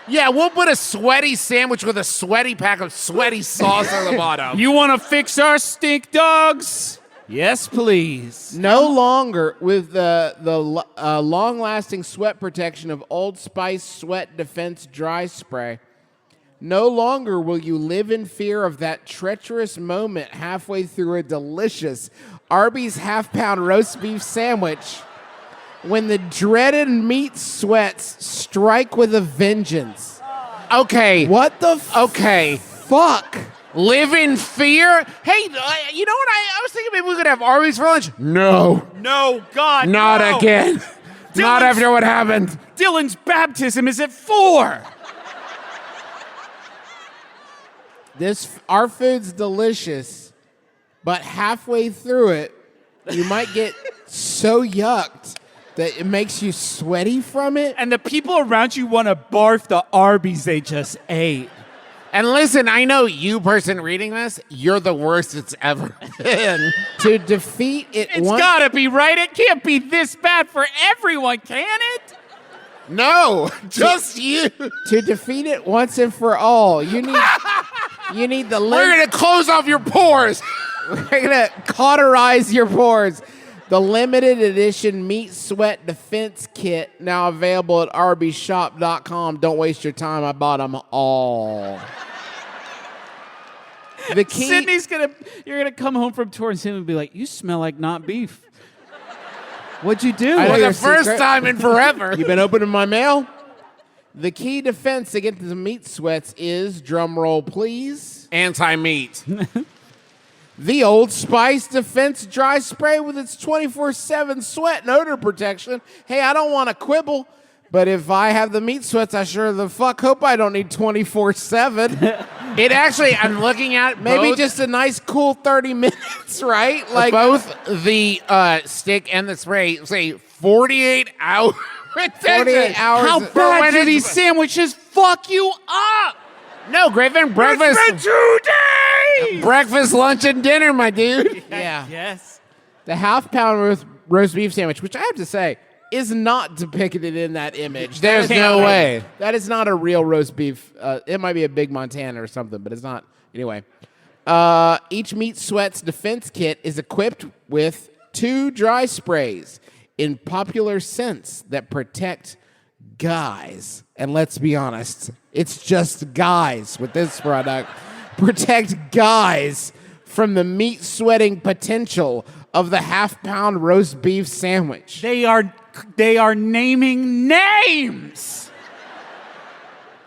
Yeah, we'll put a sweaty sandwich with a sweaty pack of sweaty sauce on the bottom. You want to fix our stink dogs? Yes, please. No longer with the long-lasting sweat protection of Old Spice Sweat Defense Dry Spray. No longer will you live in fear of that treacherous moment halfway through a delicious Arby's half-pound roast beef sandwich when the dreaded meat sweats strike with a vengeance. Okay. What the fuck? Live in fear? Hey, you know what? I was thinking maybe we could have Arby's for lunch. No. No, God, Not no. again. Not after what happened. Dylan's baptism is at 4. Our food's delicious, but halfway through it, you might get so yucked that it makes you sweaty from it. And the people around you want to barf the Arby's they just ate. And listen, I know you person reading this, you're the worst it's ever been. To defeat it It's gotta be right. It can't be this bad for everyone, can it? No, just you. To defeat it once and for all, you need the We're going to close off your pores. We're gonna cauterize your pores. The limited edition Meat Sweat Defense Kit, now available at rbshop.com. Don't waste your time. I bought them all. The key. You're gonna come home from tour and Sydney will be like, "You smell like not beef." What'd you do? I know For your the first secret. time in forever. You been opening my mail? The key defense against the meat sweats is, drum roll please, Anti-meat. the Old Spice Defense Dry Spray with its 24/7 sweat and odor protection. Hey, I don't want to quibble, but if I have the meat sweats, I sure the fuck hope I don't need 24/7. It actually, I'm looking at Maybe both, just a nice cool 30 minutes, right? Like both the stick and the spray say 48 hours. 48 hours. How of- bad do these sandwiches fuck you up? No, Griffin, breakfast. It's for 2 days. Breakfast, lunch, and dinner, my dude. Yeah. Yes. The half-pound roast beef sandwich, which I have to say is not depicted in that image. There's That is no not way. That is not a real roast beef. It might be a Big Montana or something, but it's not. Anyway, each Meat Sweats defense kit is equipped with 2 dry sprays in popular scents that protect guys. And let's be honest, it's just guys with this product. Protect guys from the meat sweating potential of the half-pound roast beef sandwich. They are naming names.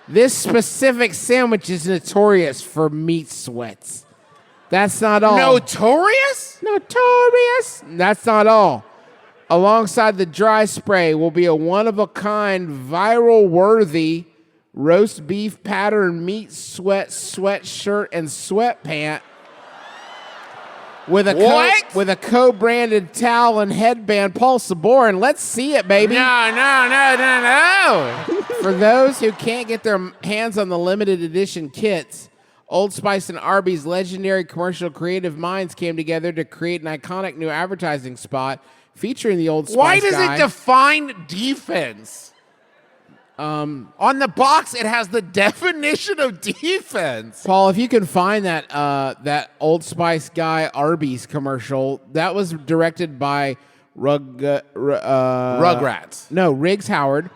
This specific sandwich is notorious for meat sweats. That's not all. Notorious? Notorious? That's not all. Alongside the dry spray will be a one-of-a-kind, viral-worthy roast beef pattern meat sweatshirt and sweatpant with a What? with a co-branded towel and headband. Paul Sabourin, let's see it, baby. No. For those who can't get their hands on the limited edition kits, Old Spice and Arby's legendary commercial creative minds came together to create an iconic new advertising spot featuring the Old Spice Why does guy. it define defense? On the box, it has the definition of defense. Paul, if you can find that that Old Spice guy Arby's commercial, that was directed by Rugrats. No, Riggs Howard,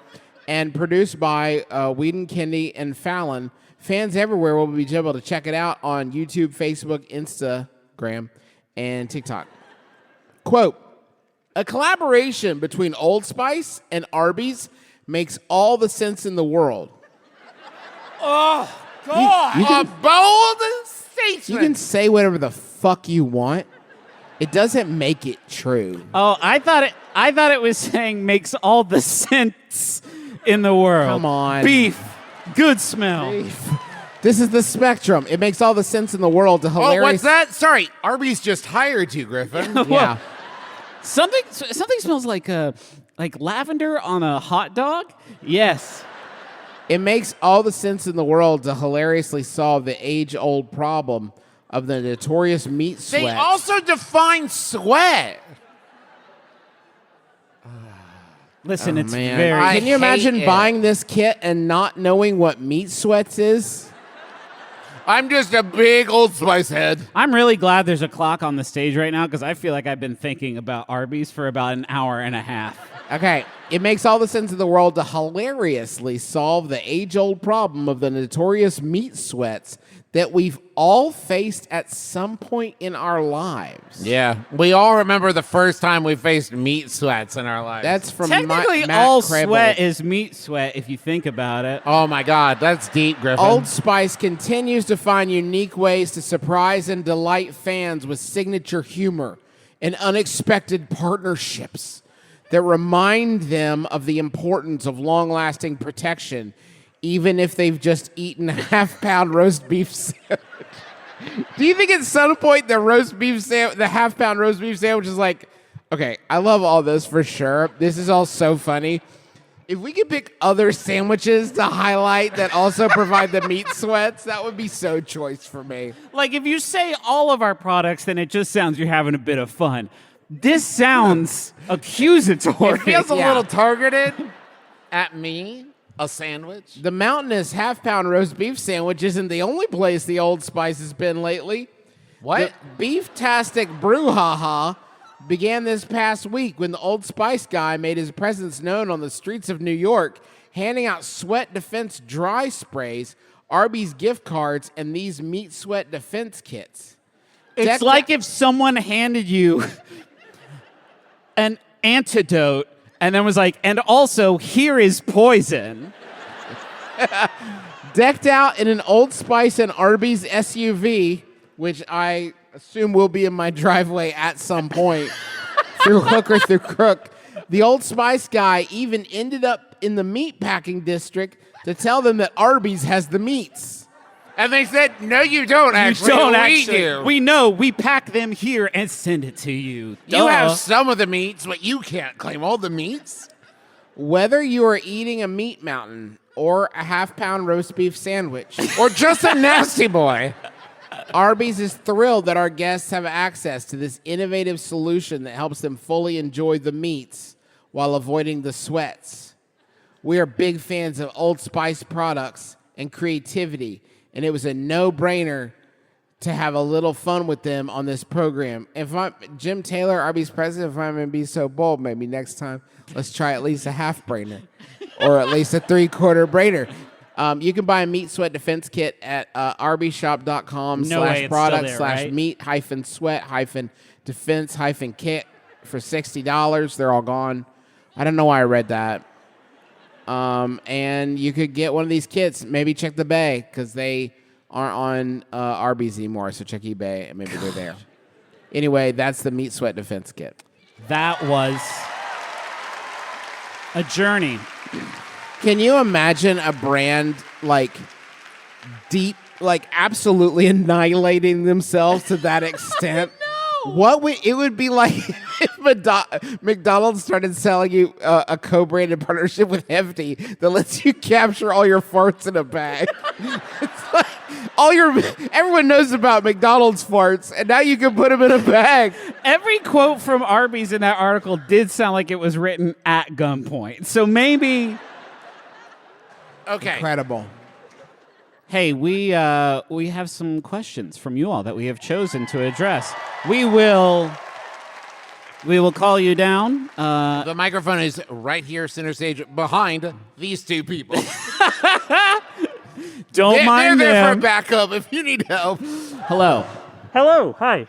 and produced by Whedon, Kendi, and Fallon. Fans everywhere will be able to check it out on YouTube, Facebook, Instagram, and TikTok. Quote, a collaboration between Old Spice and Arby's makes all the sense in the world. Oh God! You A bold statement. You can say whatever the fuck you want. It doesn't make it true. Oh, I thought it was saying makes all the sense in the world. Come on. Beef, good smell. This is the spectrum. It makes all the sense in the world to Oh, hilarious. what's that? Sorry, Arby's just hired you, Griffin. Yeah. Something smells like lavender on a hot dog. Yes. It makes all the sense in the world to hilariously solve the age-old problem of the notorious meat sweat. They also define sweat. Listen, it's Man. very. I Can you imagine hate it. buying this kit and not knowing what meat sweats is? I'm just a big Old Spice head. I'm really glad there's a clock on the stage right now because I feel like I've been thinking about Arby's for about an hour and a half. Okay, it makes all the sense in the world to hilariously solve the age-old problem of the notorious meat sweats that we've all faced at some point in our lives. Yeah, we all remember the first time we faced meat sweats in our lives. That's from Technically, Matt all Crable. sweat is meat sweat if you think about it. Oh my God, that's deep, Griffin. Old Spice continues to find unique ways to surprise and delight fans with signature humor and unexpected partnerships that remind them of the importance of long-lasting protection, even if they've just eaten a half-pound roast beef sandwich. Do you think at some point the half-pound roast beef sandwich is like, okay, I love all this for sure. This is all so funny. If we could pick other sandwiches to highlight that also provide the meat sweats, that would be so choice for me. Like, if you say all of our products, then it just sounds you're having a bit of fun. This sounds accusatory. It feels a Yeah. little targeted at me, a sandwich. The mountainous half-pound roast beef sandwich isn't the only place the Old Spice has been lately. What? The Beef-tastic brouhaha began this past week when the Old Spice guy made his presence known on the streets of New York, handing out sweat defense dry sprays, Arby's gift cards, and these meat sweat defense kits. It's like if someone handed you an antidote and then was like, and also, here is poison. Decked out in an Old Spice and Arby's SUV, which I assume will be in my driveway at some point, through hook or through crook, the Old Spice guy even ended up in the meat packing district to tell them that Arby's has the meats. And they said, no, you don't actually. You don't we actually. do. We know. We pack them here and send it to you. You Duh. have some of the meats, but you can't claim all the meats. Whether you are eating a meat mountain or a half-pound roast beef sandwich, Or just a nasty boy. Arby's is thrilled that our guests have access to this innovative solution that helps them fully enjoy the meats while avoiding the sweats. We are big fans of Old Spice products and creativity, and it was a no-brainer to have a little fun with them on this program. If I'm Jim Taylor, Arby's president, if I'm going to be so bold, maybe next time let's try at least a half-brainer or at least a three-quarter-brainer. You can buy a meat sweat defense kit at arbyshop.com No way, it's /product still there, right? /meat-sweat-defense-kit for $60. They're all gone. I don't know why I read that. And you could get one of these kits. Maybe check the Bay because they aren't on Arby's anymore. So check eBay and maybe they're there. Anyway, that's the meat sweat defense kit. That was a journey. Can you imagine a brand like deep, like absolutely annihilating themselves to that extent? No. It would be like if McDonald's started selling you a co-branded partnership with Hefty that lets you capture all your farts in a bag. It's like everyone knows about McDonald's farts, and now you can put them in a bag. Every quote from Arby's in that article did sound like it was written at gunpoint. So maybe. Okay. Incredible. Hey, we have some questions from you all that we have chosen to address. We will call you down. The microphone is right here, center stage, behind these two people. Don't mind They're there for a them. backup if you need help. Hello. Hello, hi.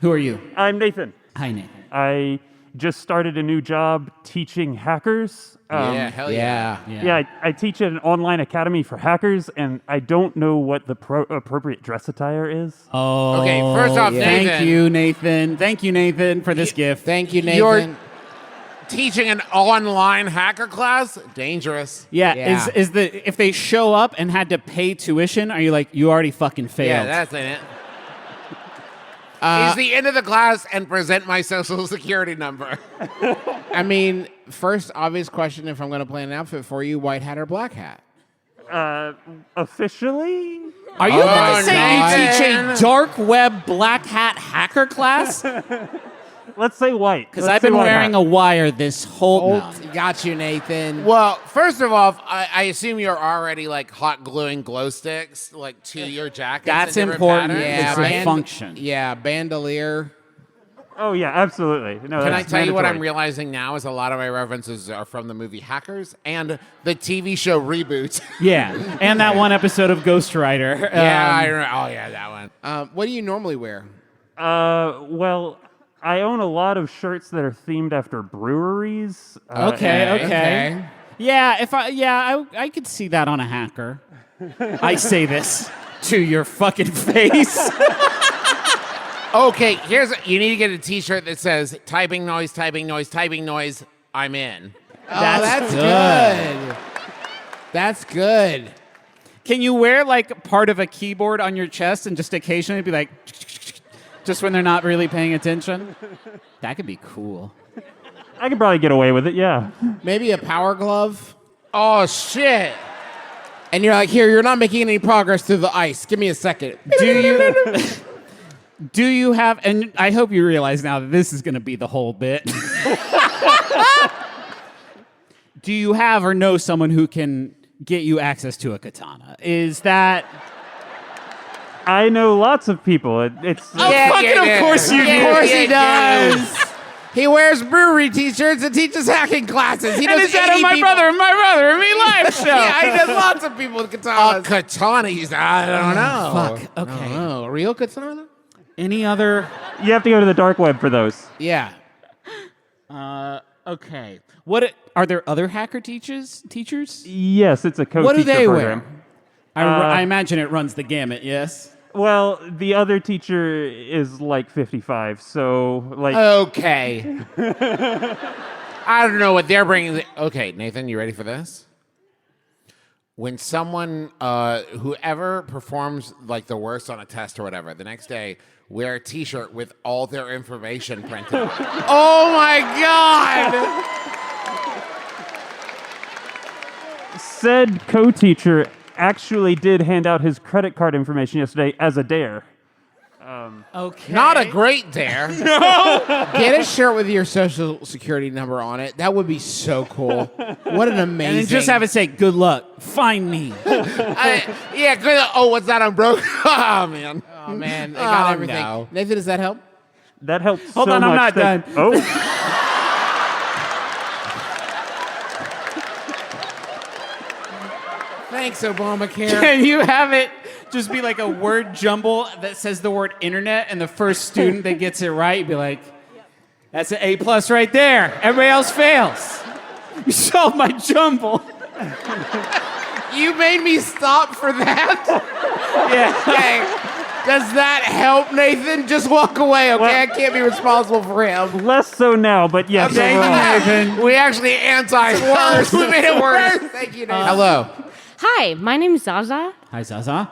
Who are you? I'm Nathan. Hi, Nathan. I just started a new job teaching hackers. Yeah, hell yeah. Yeah, I teach at an online academy for hackers, and I don't know what the appropriate dress attire is. Oh. Okay, first off, Nathan. Thank you, Nathan. Thank you, Nathan, for this gift. Thank you, Nathan. You're teaching an online hacker class? Dangerous. Yeah. Yeah. Is if they show up and had to pay tuition, are you like, you already fucking failed? Yeah, that's in it. Is the end of the class and present my social security number. I mean, first obvious question, if I'm going to plan an outfit for you, white hat or black hat? Officially? Are you about to my say God. you teach a dark web black hat hacker class? Let's say white. Because I've been wearing a wire this whole time. Got you, Nathan. Well, first of all, I assume you're already like hot gluing glow sticks like to your jacket. That's important. Yeah, It's a function. Yeah, bandolier. Oh, yeah, absolutely. No, Can I that's tell you what I'm mandatory. realizing now is a lot of my references are from the movie Hackers and the TV show Reboot. Yeah, and that one episode of Ghost Rider. I remember. Oh, yeah, that one. What do you normally wear? Well, I own a lot of shirts that are themed after breweries. Okay. Yeah, I could see that on a hacker. I say this to your fucking face. Okay, you need to get a T-shirt that says typing noise, typing noise, typing noise. I'm in. That's good. That's good. Can you wear like part of a keyboard on your chest and just occasionally be like, just when they're not really paying attention? That could be cool. I could probably get away with it, yeah. Maybe a power glove. Oh shit! And you're like, here, you're not making any progress through the ice. Give me a second. Do you have, and I hope you realize now that this is going to be the whole bit. Do you have or know someone who can get you access to a katana? Is that... I know lots of people. It's Of course you do. Of course he does. He wears brewery t-shirts and teaches hacking classes. He does And it's out of my brother and me live show. Yeah, he does lots of people with katanas. Katana, I don't know. Fuck. Okay. Oh, real katana? Any other... You have to go to the dark web for those. Yeah. Okay. Are there other hacker teachers? Yes, it's a co-teacher What do they program. wear? I imagine it runs the gamut, yes? Well, the other teacher is like 55, so like... Okay. I don't know what they're bringing. Okay, Nathan, you ready for this? When someone, whoever performs like the worst on a test or whatever, the next day, wear a T-shirt with all their information printed on it. Oh my God! Said co-teacher actually did hand out his credit card information yesterday as a dare. Okay. Not a great dare. Get a shirt with your social security number on it. That would be so cool. What an amazing... And then just have it say, good luck, find me. Yeah, good. Oh, what's that? I'm broke. Oh, man. Oh, man. They got Oh, everything. no. Nathan, does that help? That helps Hold so on, I'm much not that- done. Oh. Thanks, Obamacare. Can you have it just be like a word jumble that says the word internet, and the first student that gets it right, be like, that's an A+ right there. Everybody else fails. You solved my jumble. You made me stop for that? Yeah. Okay. Does that help, Nathan? Just walk away, okay? Well- I can't be responsible for him. Less so now, but yes, Okay, overall. We actually Worse. We made it worse. Thank you, Nathan. Hello. Hi, my name's Zaza. Hi, Zaza.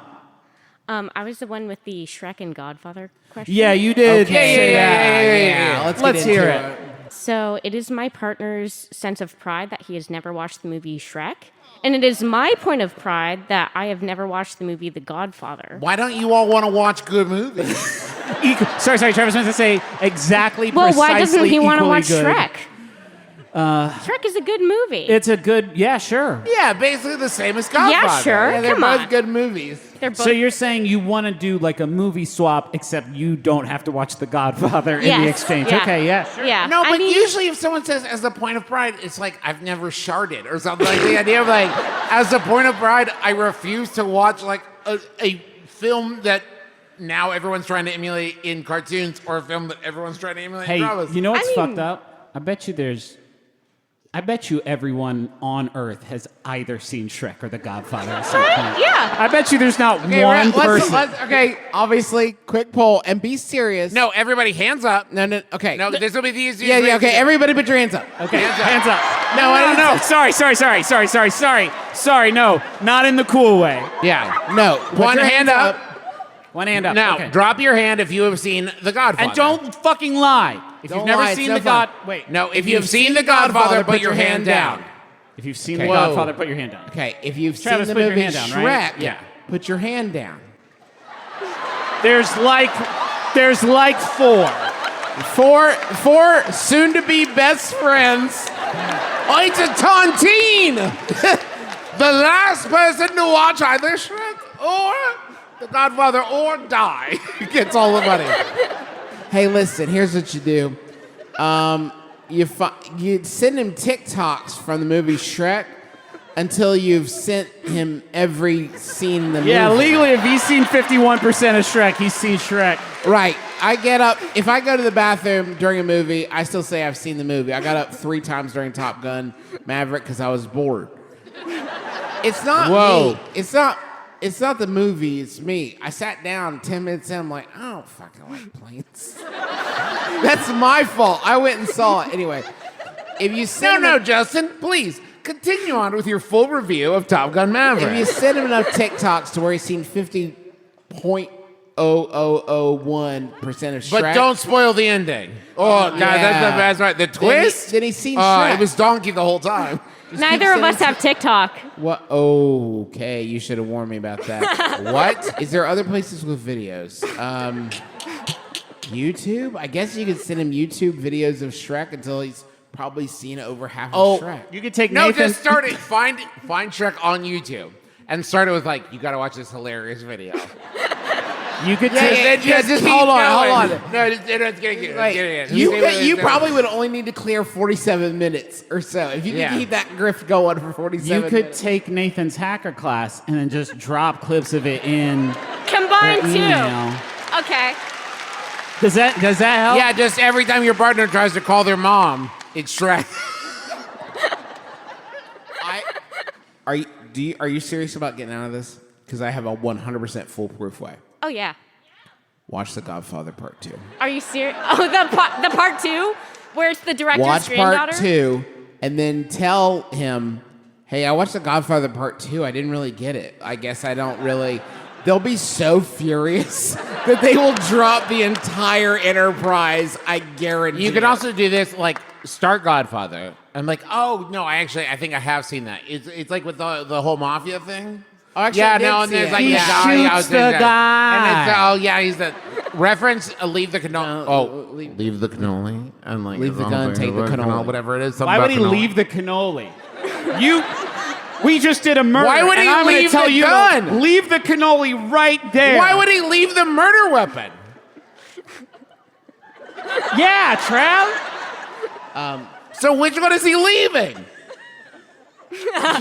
I was the one with the Shrek and Godfather question. Yeah, you did Okay, say yeah. that. Let's get hear into it. So it is my partner's sense of pride that he has never watched the movie Shrek. And it is my point of pride that I have never watched the movie The Godfather. Why don't you all want to watch good movies? Sorry, Travis meant to say exactly Well, precisely why doesn't he want to equally watch good. Shrek? Shrek is a good movie. It's a good, yeah, sure. Yeah, basically the same as Godfather. Yeah, sure. Yeah, they're Come both on. good movies. They're both So you're saying you want to do like a movie swap, except you don't have to watch The Godfather in the Yes, exchange. yeah. Okay, yeah, sure. Yeah. No, I but mean, usually if someone says as a point of pride, it's like I've never sharded or something. Like the idea of like as a point of pride, I refuse to watch like a film that now everyone's trying to emulate in cartoons or a film that everyone's trying to emulate in Hey, dramas. you know what's I mean- fucked up? I bet you everyone on Earth has either seen Shrek or The Godfather at some point. yeah. I bet you there's not Okay, one person. okay, obviously, quick poll, and be serious. No, everybody hands up. No, okay. No, this will be the easiest. Yeah, way to okay, do it. everybody put your hands up. Okay, hands up. No, I don't know. Sorry, no. Not in the cool way. Yeah, no. Put One your hand hands up. One hand up. Now, okay. drop your hand if you have seen The Godfather. And don't fucking lie. If Don't you've never lie, it's seen no The God... fun. Wait. No, if you've seen The Godfather, put your hand down. If you've seen Okay. The Whoa. Godfather, put your hand down. Okay, if you've Travis, seen put the your movie hand down, Shrek, right? Yeah. put your hand down. There's like four. Four soon-to-be best friends. Oh, it's a Tontine! The last person to watch either Shrek or The Godfather or die gets all the money. Hey, listen, here's what you do. You send him TikToks from the movie Shrek until you've sent him every scene in the movie. Yeah, legally, if he's seen 51% of Shrek, he's seen Shrek. Right. I get up, if I go to the bathroom during a movie, I still say I've seen the movie. I got up 3 times during Top Gun Maverick because I was bored. It's not me. It's not the movie, it's me. I sat down 10 minutes in, I'm like, I don't fucking like planes. That's my fault. I went and saw it. Anyway, if you send him Justin, please continue on with your full review of Top Gun Maverick. if you send him enough TikToks to where he's seen 50.8 0.0001% of Shrek. But don't spoil the ending. Oh, God, that's right. The twist? Then he's seen Shrek. It was Donkey the whole time. Neither of us have TikTok. What? Okay, you should have warned me about that. What? Is there other places with videos? YouTube? I guess you could send him YouTube videos of Shrek until he's probably seen over half of Shrek. You could take No, Nathan. just start it. Find Shrek on YouTube. And start it with you gotta watch this hilarious video. You could Yeah, take. just hold on. No, it's getting You probably would only need to clear 47 minutes or so. If you could keep that grift going for 47 You could minutes. take Nathan's hacker class and then just drop clips of it in Combine your two. email. Okay. Does that help? Yeah, just every time your partner tries to call their mom, it's Shrek. Are you serious about getting out of this? Because I have a 100% foolproof way. Oh yeah. Watch The Godfather Part 2. Are you serious? Oh, the part 2, where it's the director's Watch granddaughter. Part 2, and then tell him, "Hey, I watched The Godfather Part 2. I didn't really get it. I guess I don't really." They'll be so furious that they will drop the entire enterprise. I guarantee. You can it. also do this, start Godfather. I'm like, oh, no, I think I have seen that. It's like with the whole mafia thing. Oh, actually, I did and see there's it. like He a guy shoots out there. the guy. And it's, he's the reference, leave the cannoli. Leave the cannoli. And Leave the gun, take the cannoli. Whatever it is. Why would he leave the cannoli? We just did a murder. Why would he and I'm gonna leave tell the you gun? To leave the cannoli right there. Why would he leave the murder weapon? Yeah, Trav. So which one is he leaving?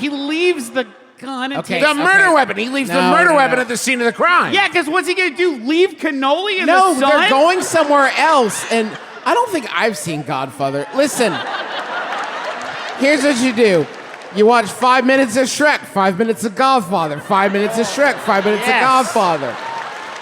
He leaves the gun. And Okay. takes The murder weapon. He leaves the murder weapon at the scene of the crime. Yeah, because what's he gonna do? Leave cannoli in No, the sun? they're going somewhere else, and I don't think I've seen Godfather. Listen, here's what you do. You watch 5 minutes of Shrek, 5 minutes of Godfather, 5 minutes of Shrek, 5 minutes of Godfather.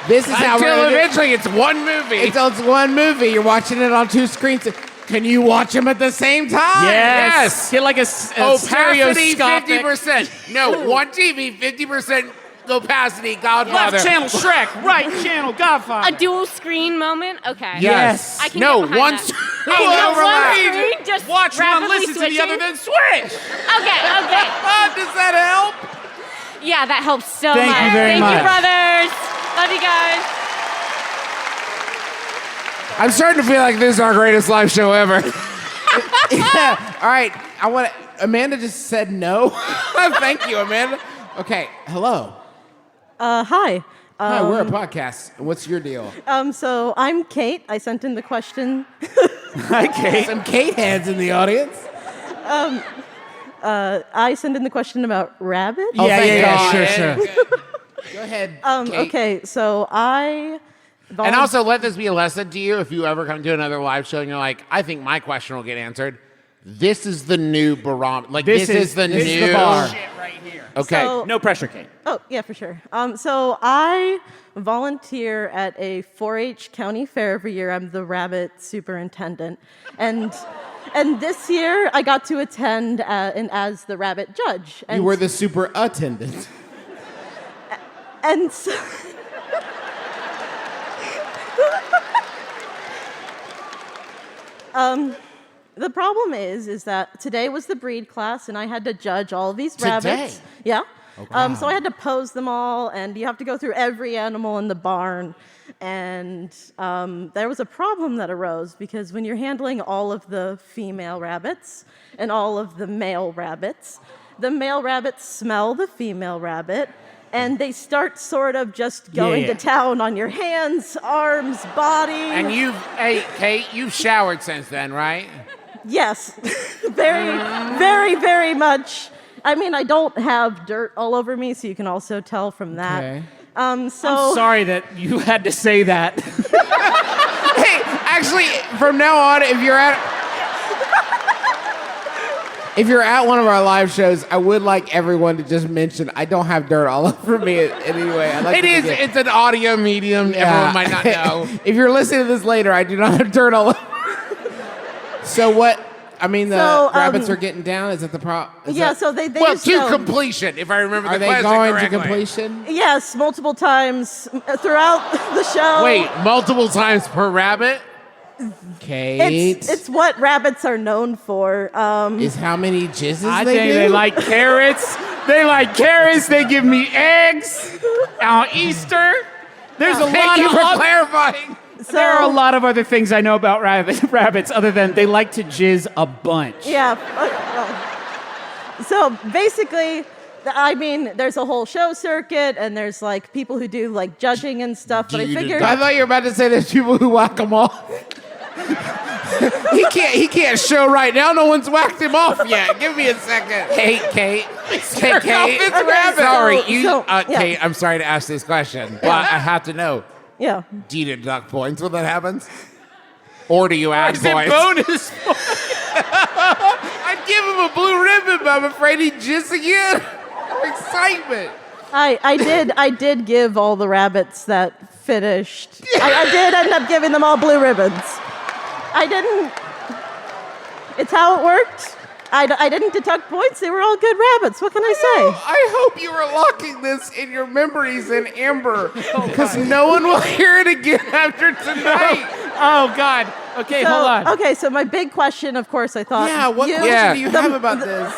This is how Until we're gonna eventually it's one movie. It's one movie. You're watching it on 2 screens. Can you watch them at the same time? Yes. Get like a Opacity stereoscopic. 50%. No, one TV, 50% opacity, Godfather. Left channel Shrek, right channel Godfather. A dual screen moment. Okay. Yes. I can No, get behind one. that. No, Hey, no, overlap. one screen, just Watch one, rapidly listen to the other, switching. then switch. Okay. Does that help? Yeah, that helps so Thank much. you very Thank much. you, brothers. Love you guys. I'm starting to feel like this is our greatest live show ever. Yeah. All right. Amanda just said no. Thank you, Amanda. Okay. Hello. Hi. Hi, we're a podcast. What's your deal? So I'm Kate. I sent in the question. Hi, Kate. Some Kate hands in the audience. I sent in the question about rabbits. Oh, thank God. Sure. Go ahead. Kate. Okay, so I. And also, let this be a lesson to you if you ever come to another live show and you're like, I think my question will get answered. This is the new barometer. Like, this is the new bar. shit right here. Okay. So- No pressure, Kate. Oh yeah, for sure. So I volunteer at a 4-H county fair every year. I'm the rabbit superintendent, and this year I got to attend and as the rabbit judge. And You were the super attendant. and so. The problem is that today was the breed class, and I had to judge all of these rabbits. Yeah. So I had to pose them all, and you have to go through every animal in the barn. And there was a problem that arose because when you're handling all of the female rabbits and all of the male rabbits smell the female rabbit, and they start sort of just going to town on your hands, arms, body. And hey, Kate, you've showered since then, right? Yes, very, very, very much. I mean, I don't have dirt all over me, so you can also tell from that. Okay. I'm sorry that you had to say that. Hey, actually, from now on, if you're at one of our live shows, I would like everyone to just mention I don't have dirt all over me anyway. It's an audio medium. Everyone might not know. If you're listening to this later, I do not have dirt all over. So what I mean, the So, rabbits are getting down. Is that the problem? Yeah, so they Well, used to completion, if I remember Are the they question going correctly. to completion? Yes, multiple times throughout the show. Wait, multiple times per rabbit? Kate. It's what rabbits are known for. Is how many jizzes I they think do? they like carrots. They like carrots. They give me eggs on Easter. There's a lot Thank you of for clarifying. there are a lot of other things I know about rabbits other than they like to jizz a bunch. Yeah. So basically, I mean, there's a whole show circuit, and there's like people who do like judging and stuff. But I figured I thought you were about to say there's people who whack them off. He can't show right now. No one's whacked him off yet. Give me a second. Kate. Kate. Sorry, Kate. I'm sorry to ask this question, but I have to know. Yeah. Do you deduct points when that happens, or do you add Is it points? bonus? I'd give him a blue ribbon, but I'm afraid he'd jizz again. Excitement. I did give all the rabbits that finished. I did end up giving them all blue ribbons. I didn't. It's how it worked. I didn't deduct points. They were all good rabbits. What can I say? I hope you are locking this in your memories in amber, because no one will hear it again after tonight. Oh God. Okay, hold on. Okay, so my big question, of course, I thought. Yeah, what question do you have about this?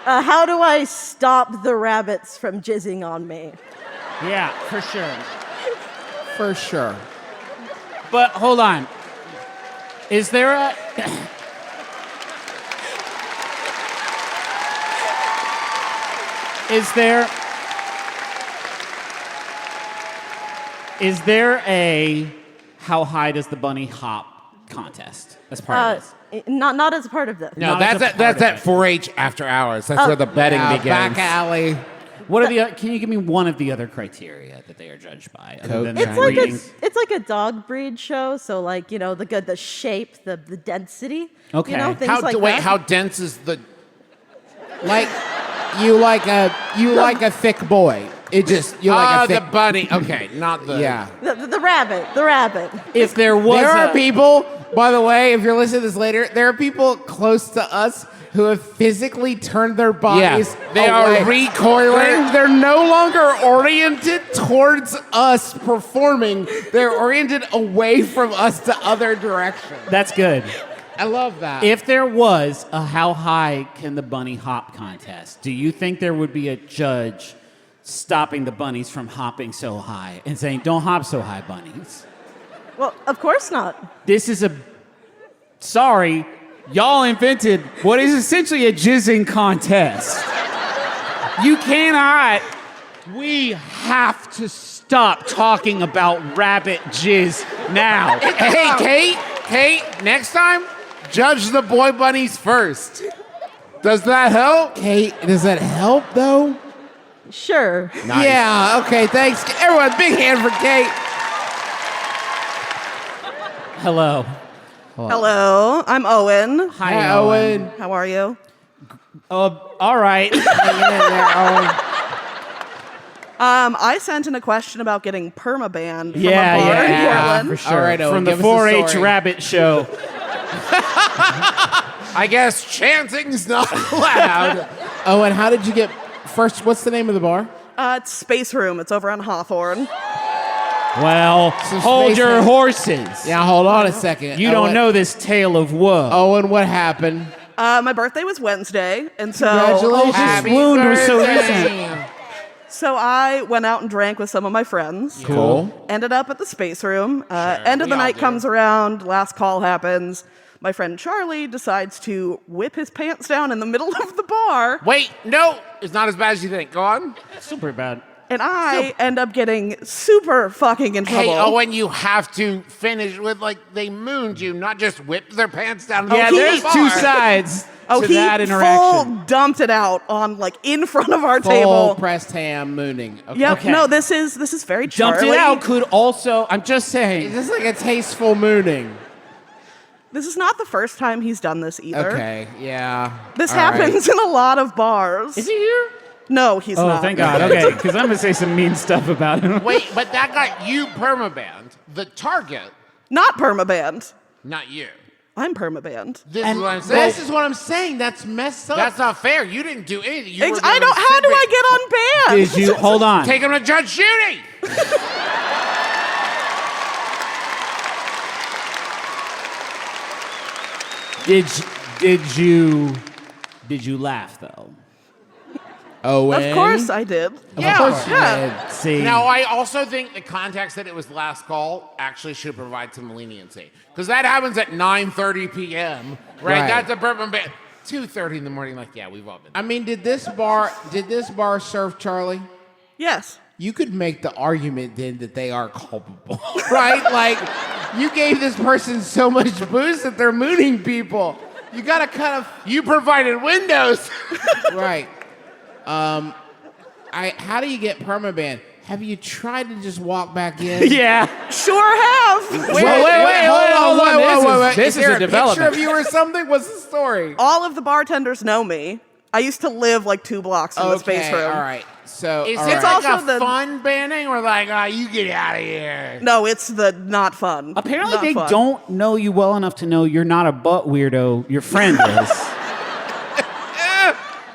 How do I stop the rabbits from jizzing on me? Yeah, for sure. For sure. But hold on. Is there a Is there a how high does the bunny hop contest as part of this? Not as a part of this. No, that's at 4-H after hours. That's where the betting begins. Back alley. What are the? Can you give me one of the other criteria that they are judged by? Other than It's the like breeding? it's like a dog breed show, so like the shape, the density. Okay. Things How, like wait, that. how dense is the? Like you like a thick boy. It just you like a thick. The bunny. Okay, not the. Yeah. The rabbit. If there was, There are people. By the way, if you're listening to this later, there are people close to us who have physically turned their bodies. They are recoiling. They're no longer oriented towards us performing. They're oriented away from us to other directions. That's good. I love that. If there was a how high can the bunny hop contest, do you think there would be a judge stopping the bunnies from hopping so high and saying, "Don't hop so high, bunnies"? Well, of course not. This is sorry, y'all invented what is essentially a jizzing contest. You cannot. We have to stop talking about rabbit jizz now. Hey, Kate, next time, judge the boy bunnies first. Does that help? Kate, does that help though? Sure. Nice. Yeah, okay, thanks. Everyone, big hand for Kate. Hello. Hello, I'm Owen. Hi, Owen. How are you? All right. I sent in a question about getting permabanned from a bar in Portland. for sure. All right, Owen, from the give us the 4-H story. rabbit show. I guess chanting's not allowed. Owen, how did you get first? What's the name of the bar? It's Space Room. It's over on Hawthorne. Well, hold your horses. Yeah, hold on a second. You don't know this tale of woe. Owen, what happened? My birthday was Wednesday, and so Congratulations. This wound was so recent. So I went out and drank with some of my friends. Cool. Ended up at the Space Room. End of the night comes around. Last call happens. My friend Charlie decides to whip his pants down in the middle of the bar. Wait, no, it's not as bad as you think. Go on. Super bad. And I end up getting super fucking in trouble. Hey, Owen, you have to finish with, they mooned you, not just whipped their pants down. Yeah, there's two sides to he that interaction. full dumped it out on, in front of our Full table. pressed ham mooning. Okay. Yep, Okay. no, this is very Dumped Charlie. it out could also, I'm just saying. This is like a tasteful mooning. This is not the first time he's done this either. Okay, yeah. This All right. happens in a lot of bars. Is he here? No, he's Oh, not. thank God. Okay, because I'm going to say some mean stuff about him. Wait, but that got you permabanned. The target, Not permabanned. not you. I'm permabanned. This is what I'm saying. This is what I'm saying. That's messed up. That's not fair. You didn't do anything. You were I don't. How do I get unbanned? Did you hold on? Take him to Judge Judy. Did you laugh though? Owen? Of course I did. Of course you Yeah. did. See, Now, I also think the context that it was last call actually should provide some leniency. Because that happens at 9:30 p.m., right? Right. That's a bourbon ban. 2:30 in the morning, like, yeah, we've all been. I mean, did this bar serve Charlie? Yes. You could make the argument then that they are culpable, right? Like, you gave this person so much booze that they're mooning people. You gotta kind of You provided windows. right. How do you get permaban? Have you tried to just walk back in? yeah. Sure have. Wait, hold on. This is there a picture development. of you or something? What's the story? All of the bartenders know me. I used to live like 2 blocks from the space room. All right. So Is all it right. like also a the- fun banning or like, oh, you get out of here? No, it's the not fun. Apparently, Not they fun. don't know you well enough to know you're not a butt weirdo. Your friend is.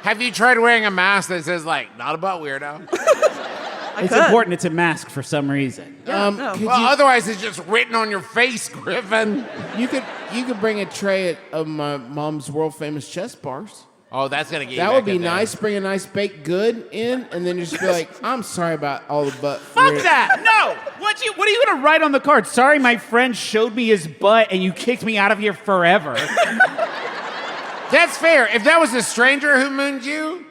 Have you tried wearing a mask that says, like, not about weirdo? It's could. important. It's a mask for some reason. No. Could Well, you- otherwise it's just written on your face, Griffin. You could bring a tray of my mom's world famous chess bars. Oh, that's going to get you That back would be in there. nice. Bring a nice baked good in, and then just be like, "I'm sorry about all the butt." Fuck weird-" that! No. What are you gonna write on the card? Sorry, my friend showed me his butt, and you kicked me out of here forever. That's fair. If that was a stranger who mooned you,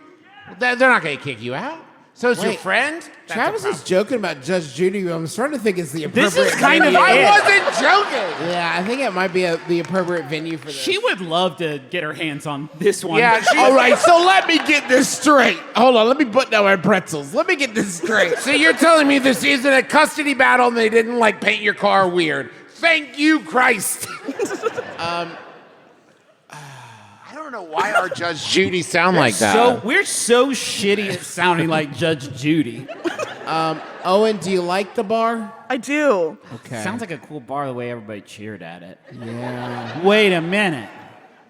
they're not going to kick you out. So it's your Wait, friend? That's Travis a is joking about Judge Judy. I'm starting to think it's the appropriate. This is kind of venue. it. I wasn't joking. Yeah, I think it might be the appropriate venue for this. She would love to get her hands on this one. Yeah, she- All right, so let me get this straight. Hold on, let me put down my pretzels. Let me get this straight. So you're telling me this isn't a custody battle and they didn't, like, paint your car weird. Thank you, Christ. I don't know why our Judge Judy sound like that. So we're so shitty at sounding like Judge Judy. Owen, do you like the bar? I do. Okay. Sounds like a cool bar the way everybody cheered at it. Yeah. Wait a minute.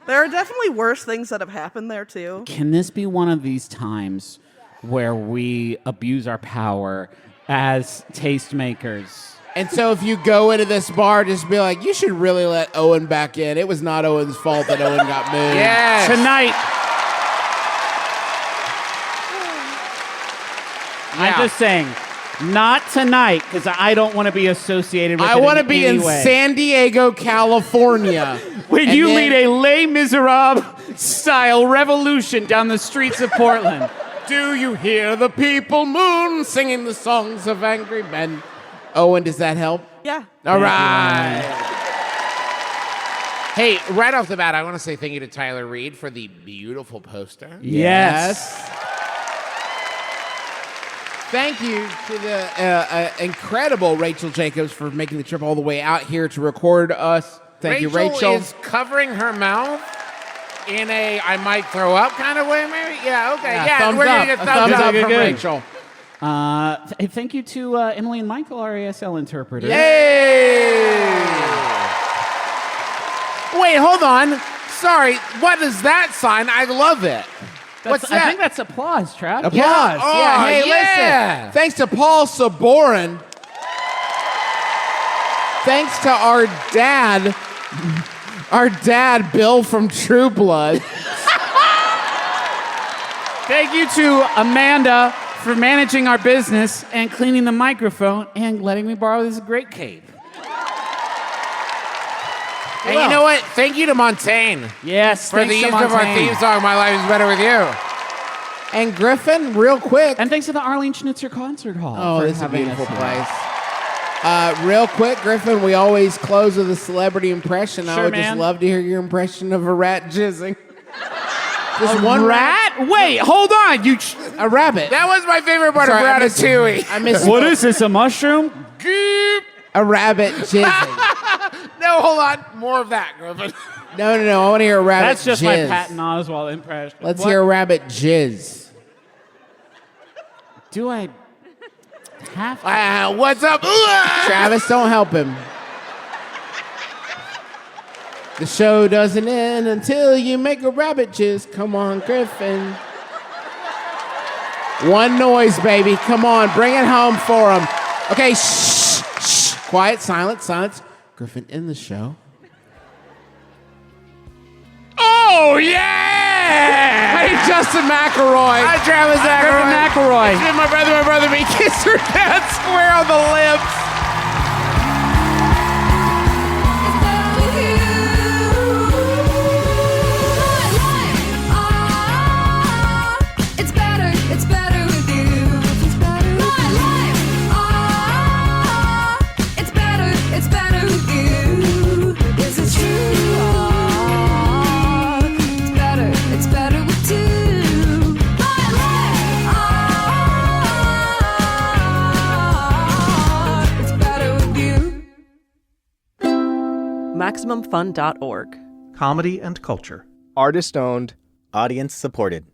There are definitely worse things that have happened there too. Can this be one of these times where we abuse our power as tastemakers? And so if you go into this bar, just be like, you should really let Owen back in. It was not Owen's fault that Owen got moved. Yes. Tonight. I'm just saying, not tonight, because I don't want to be associated with it. I want to in be any in way. San Diego, California. When And you then- lead a Les Miserables style revolution down the streets of Portland. Do you hear the people moon singing the songs of angry men? Owen, does that help? Yeah. All right. Hey, right off the bat, I want to say thank you to Tyler Reed for the beautiful poster. Yes. Thank you to the incredible Rachel Jacobs for making the trip all the way out here to record us. Thank you, Rachel. Is covering her mouth in a I might throw up kind of way, maybe? Yeah, okay. Yeah, thumbs we're up. going to get A thumbs thumbs up up, from good. Rachel. Thank you to Emily and Michael, our ASL interpreters. Yay! Wait, hold on. Sorry, what is that sign? I love it. What's that? I think that's applause, Trav. Applause. Yeah. Oh, Yeah. Hey, yeah. listen. Thanks to Paul Saborin. Thanks to our dad, Bill from True Blood. Thank you to Amanda for managing our business and cleaning the microphone and letting me borrow this great cape. And you know what? Thank you to Montaigne Yes, for the thanks to use of our Montaigne. theme song, My Life is Better With You. And Griffin, real quick. And thanks to the Arlene Schnitzer Concert Hall. Oh, for this is a having beautiful us here. place. Real quick, Griffin, we always close with a celebrity impression. I Sure, would just man. love to hear your impression of a rat jizzing. Just A one rat? Wait, hold on. A rabbit. That was my favorite part Sorry, I of missed- Ratatouille. I missed What is this, a mushroom? a rabbit jizzing. No, hold on. More of that, Griffin. No. I want to hear a rabbit That's just jizz. my Patton Oswalt impression. Let's What? hear a rabbit jizz. Do I have to? What's up? Travis, don't help him. The show doesn't end until you make a rabbit jizz. Come on, Griffin. One noise, baby. Come on, bring it home for him. Okay, shh. Quiet, silence. Griffin, in the show. Oh, yeah! Hey, Justin McElroy. Hi, Travis Griffin McElroy. McElroy. My brother, me kiss her dad square on the lips. It's better with you. My life, it's better with you. This is true. It's better with two. My life, it's better with you. MaximumFun.org. Comedy and culture. Artist owned. Audience supported.